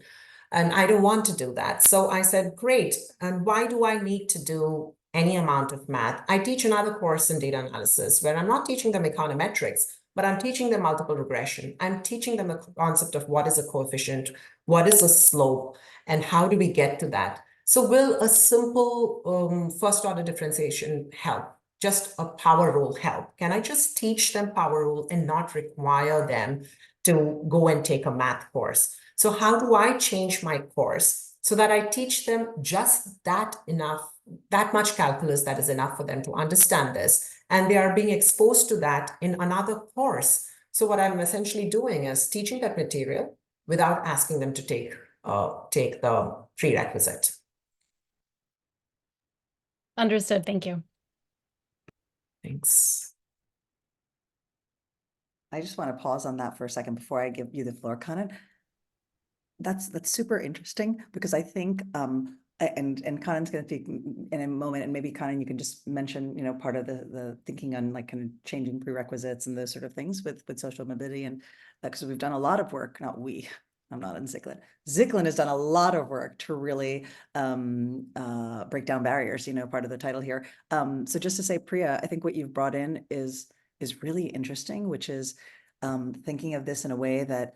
S7: And I don't want to do that. So I said, great. And why do I need to do any amount of math? I teach another course in data analysis where I'm not teaching them econometrics, but I'm teaching them multiple regression. I'm teaching them a concept of what is a coefficient, what is a slope, and how do we get to that? So will a simple first order differentiation help? Just a power rule help? Can I just teach them power rule and not require them to go and take a math course? So how do I change my course so that I teach them just that much calculus that is enough for them to understand this, and they are being exposed to that in another course? So what I'm essentially doing is teaching that material without asking them to take the prerequisite.
S4: Understood. Thank you.
S7: Thanks.
S1: I just want to pause on that for a second before I give you the floor, Kanan. That's super interesting, because I think and Kanan's going to speak in a moment, and maybe Kanan, you can just mention part of the thinking on like kind of changing prerequisites and those sort of things with social mobility, and because we've done a lot of work. Not we. I'm not in Zicklin. Zicklin has done a lot of work to really break down barriers. Part of the title here. So just to say, Priya, I think what you've brought in is really interesting, which is thinking of this in a way that,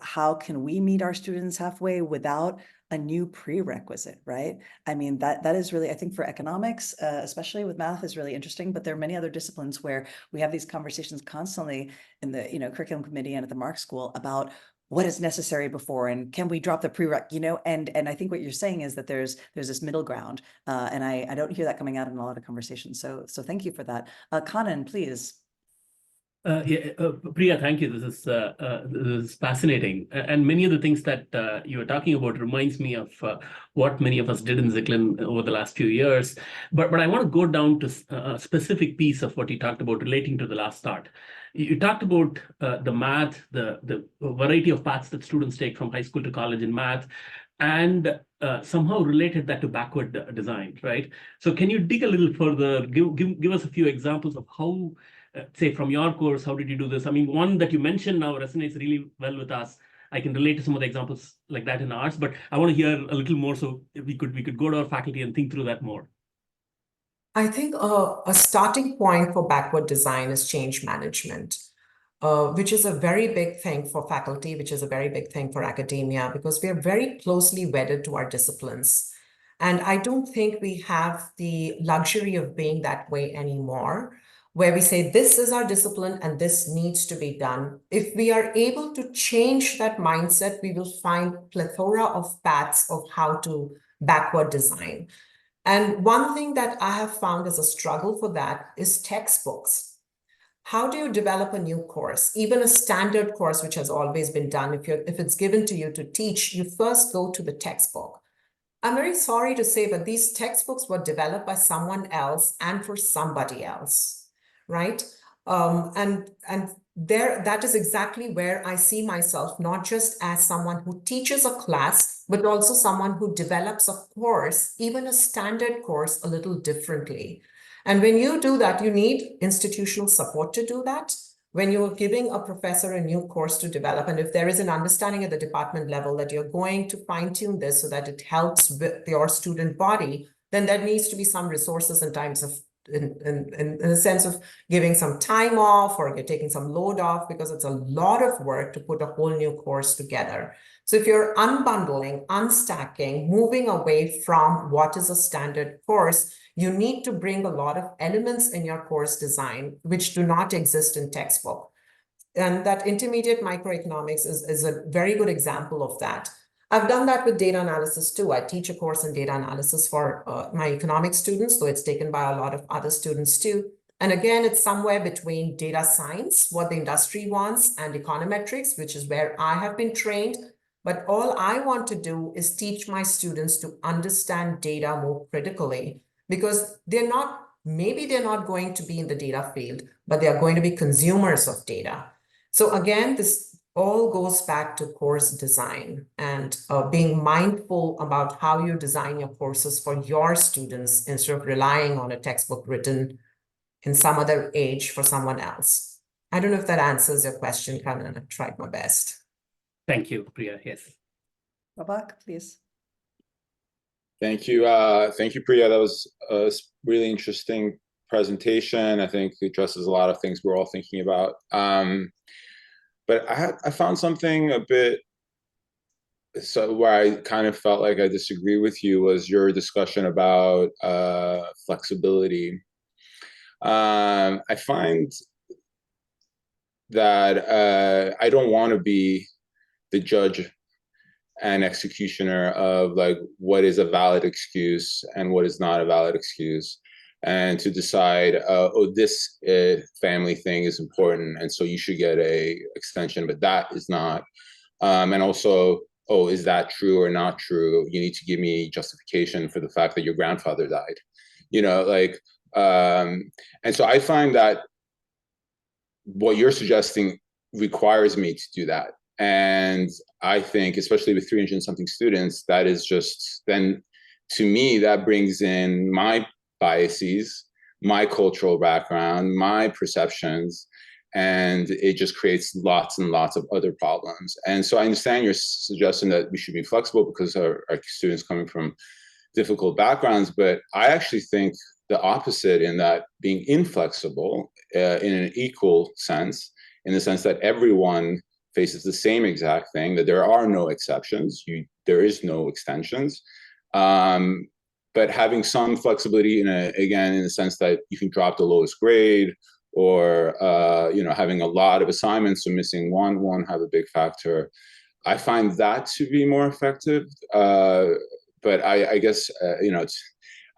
S1: how can we meet our students halfway without a new prerequisite, right? I mean, that is really, I think for economics, especially with math, is really interesting, but there are many other disciplines where we have these conversations constantly in the, curriculum committee and at the Mark School about what is necessary before, and can we drop the prereq, and I think what you're saying is that there's this middle ground, and I don't hear that coming out in a lot of conversations. So thank you for that. Kanan, please.
S8: Priya, thank you. This is fascinating, and many of the things that you were talking about reminds me of what many of us did in Zicklin over the last few years. But I want to go down to a specific piece of what you talked about relating to the last start. You talked about the math, the variety of paths that students take from high school to college in math, and somehow related that to backward design, right? So can you dig a little further? Give us a few examples of how. Say from your course, how did you do this? I mean, one that you mentioned now resonates really well with us. I can relate to some of the examples like that in ours, but I want to hear a little more, so if we could go to our faculty and think through that more.
S7: I think a starting point for backward design is change management, which is a very big thing for faculty, which is a very big thing for academia, because we are very closely wedded to our disciplines. And I don't think we have the luxury of being that way anymore, where we say, this is our discipline and this needs to be done. If we are able to change that mindset, we will find plethora of paths of how to backward design. And one thing that I have found as a struggle for that is textbooks. How do you develop a new course, even a standard course, which has always been done? If it's given to you to teach, you first go to the textbook. I'm very sorry to say, but these textbooks were developed by someone else and for somebody else, right? And there, that is exactly where I see myself, not just as someone who teaches a class, but also someone who develops a course, even a standard course, a little differently. And when you do that, you need institutional support to do that. When you're giving a professor a new course to develop, and if there is an understanding at the department level that you're going to fine-tune this so that it helps with your student body, then there needs to be some resources in times of in a sense of giving some time off or taking some load off, because it's a lot of work to put a whole new course together. So if you're unbundling, unstacking, moving away from what is a standard course, you need to bring a lot of elements in your course design which do not exist in textbook. And that intermediate microeconomics is a very good example of that. I've done that with data analysis too. I teach a course in data analysis for my economics students, so it's taken by a lot of other students too. And again, it's somewhere between data science, what the industry wants, and econometrics, which is where I have been trained. But all I want to do is teach my students to understand data more critically, because maybe they're not going to be in the data field, but they are going to be consumers of data. So again, this all goes back to course design and being mindful about how you design your courses for your students instead of relying on a textbook written in some other age for someone else. I don't know if that answers your question, Kanan. I've tried my best.
S8: Thank you, Priya. Yes.
S1: Babak, please.
S2: Thank you. Thank you, Priya. That was a really interesting presentation. I think it addresses a lot of things we're all thinking about. But I found something a bit, so where I kind of felt like I disagree with you was your discussion about flexibility. I find that I don't want to be the judge and executioner of like what is a valid excuse and what is not a valid excuse, and to decide, oh, this family thing is important, and so you should get a extension, but that is not. And also, oh, is that true or not true? You need to give me justification for the fact that your grandfather died. You know, like, and so I find that what you're suggesting requires me to do that. And I think, especially with 300 and something students, that is just, then to me, that brings in my biases, my cultural background, my perceptions, and it just creates lots and lots of other problems. And so I understand your suggestion that we should be flexible because our students coming from difficult backgrounds, but I actually think the opposite, in that being inflexible in an equal sense, in the sense that everyone faces the same exact thing, that there are no exceptions, there is no extensions. But having some flexibility again, in the sense that you can drop the lowest grade, or having a lot of assignments, so missing one won't have a big factor. I find that to be more effective. But I guess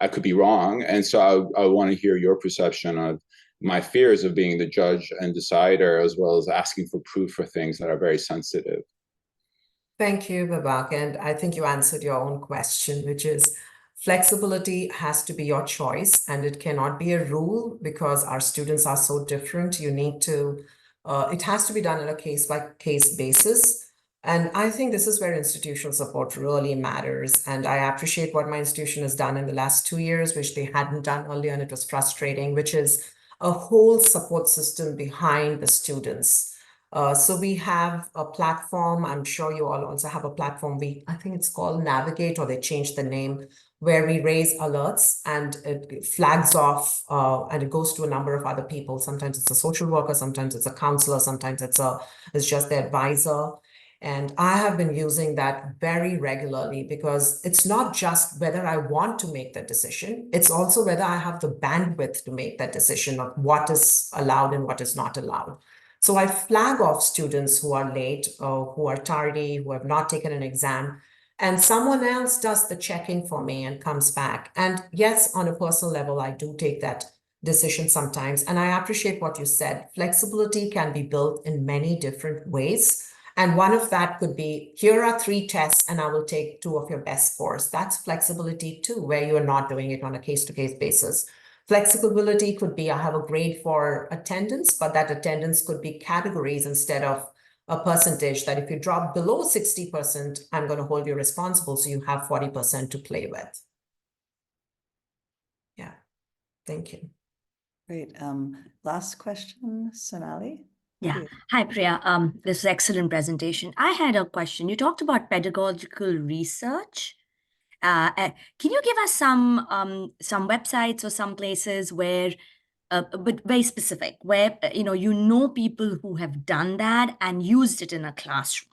S2: I could be wrong, and so I want to hear your perception of my fears of being the judge and decider, as well as asking for proof for things that are very sensitive.
S7: Thank you, Babak. And I think you answered your own question, which is flexibility has to be your choice, and it cannot be a rule because our students are so different. You need to, it has to be done on a case-by-case basis. And I think this is where institutional support really matters. And I appreciate what my institution has done in the last 2 years, which they hadn't done earlier, and it was frustrating, which is a whole support system behind the students. So we have a platform. I'm sure you all also have a platform. I think it's called Navigate, or they changed the name, where we raise alerts and it flags off and it goes to a number of other people. Sometimes it's a social worker, sometimes it's a counselor, sometimes it's just the advisor. And I have been using that very regularly because it's not just whether I want to make that decision, it's also whether I have the bandwidth to make that decision of what is allowed and what is not allowed. So I flag off students who are late, who are tardy, who have not taken an exam, and someone else does the checking for me and comes back. And yes, on a personal level, I do take that decision sometimes. And I appreciate what you said. Flexibility can be built in many different ways. And one of that could be, here are 3 tests and I will take 2 of your best scores. That's flexibility too, where you are not doing it on a case-to-case basis. Flexibility could be, I have a grade for attendance, but that attendance could be categories instead of a percentage, that if you drop below 60%, I'm going to hold you responsible. So you have 40% to play with. Yeah, thank you.
S1: Great. Last question, Sonali.
S3: Yeah.
S1: Please.
S3: Hi, Priya. This is excellent presentation. I had a question. You talked about pedagogical research. Can you give us some websites or some places where, but very specific, where you know people who have done that and used it in a classroom?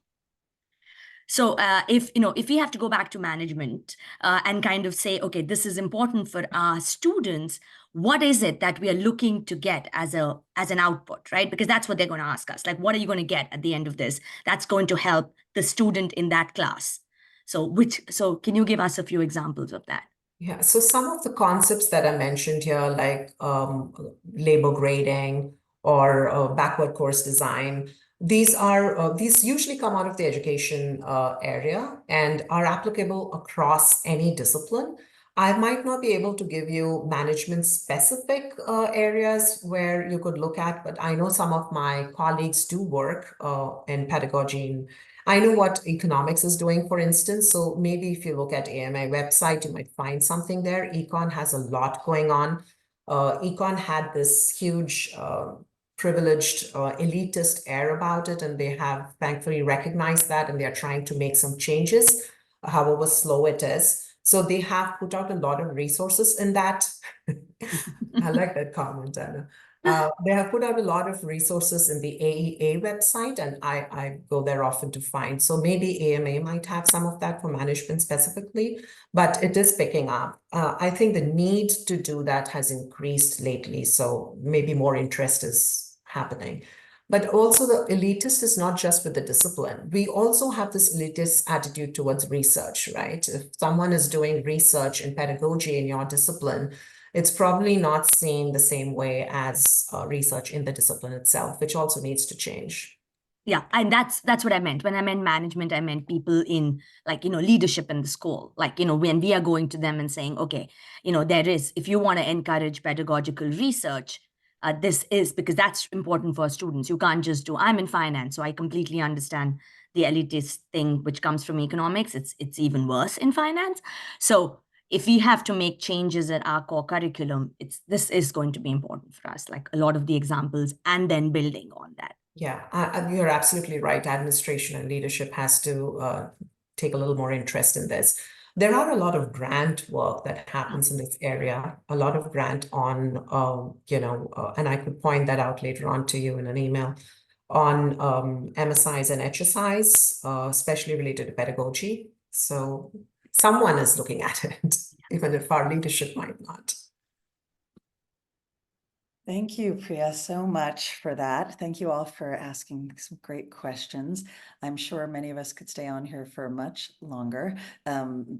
S3: So if we have to go back to management and kind of say, okay, this is important for our students, what is it that we are looking to get as an output, right? Because that's what they're going to ask us. Like, what are you going to get at the end of this that's going to help the student in that class? So can you give us a few examples of that?
S7: Yeah, so some of the concepts that I mentioned here, like labor grading or backward course design, these usually come out of the education area and are applicable across any discipline. I might not be able to give you management specific areas where you could look at, but I know some of my colleagues do work in pedagogy. I know what economics is doing, for instance. So maybe if you look at AMA website, you might find something there. Econ has a lot going on. Econ had this huge privileged elitist air about it, and they have thankfully recognized that, and they are trying to make some changes, however slow it is. So they have put out a lot of resources in that. I like that comment, Anna. They have put out a lot of resources in the AEA website, and I go there often to find. So maybe AMA might have some of that for management specifically, but it is picking up. I think the need to do that has increased lately, so maybe more interest is happening. But also the elitist is not just with the discipline. We also have this elitist attitude towards research, right? If someone is doing research in pedagogy in your discipline, it's probably not seen the same way as research in the discipline itself, which also needs to change.
S3: Yeah, and that's what I meant. When I meant management, I meant people in leadership in the school. Like, when we are going to them and saying, okay, if you want to encourage pedagogical research, this is because that's important for students. You can't just do, I'm in finance, so I completely understand the elitist thing, which comes from economics. It's even worse in finance. So if we have to make changes at our core curriculum, this is going to be important for us, like a lot of the examples, and then building on that.
S7: Yeah, you're absolutely right. Administration and leadership has to take a little more interest in this. There are a lot of grant work that happens in this area, a lot of grant on, and I could point that out later on to you in an email, on MSIs and HSIs, especially related to pedagogy. So someone is looking at it, even if our leadership might not.
S1: Thank you, Priya, so much for that. Thank you all for asking some great questions. I'm sure many of us could stay on here for much longer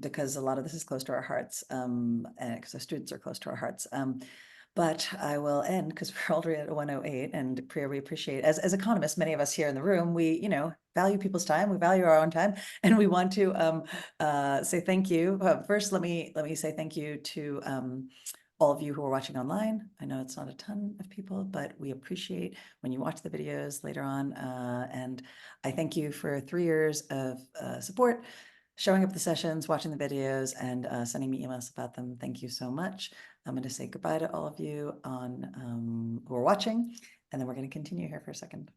S1: because a lot of this is close to our hearts and because our students are close to our hearts. But I will end because we're already at 1:08, and Priya, we appreciate, as economists, many of us here in the room, we value people's time, we value our own time, and we want to say thank you. First, let me say thank you to all of you who are watching online. I know it's not a ton of people, but we appreciate when you watch the videos later on. And I thank you for 3 years of support, showing up the sessions, watching the videos, and sending me emails about them. Thank you so much. I'm going to say goodbye to all of you who are watching, and then we're going to continue here for a second.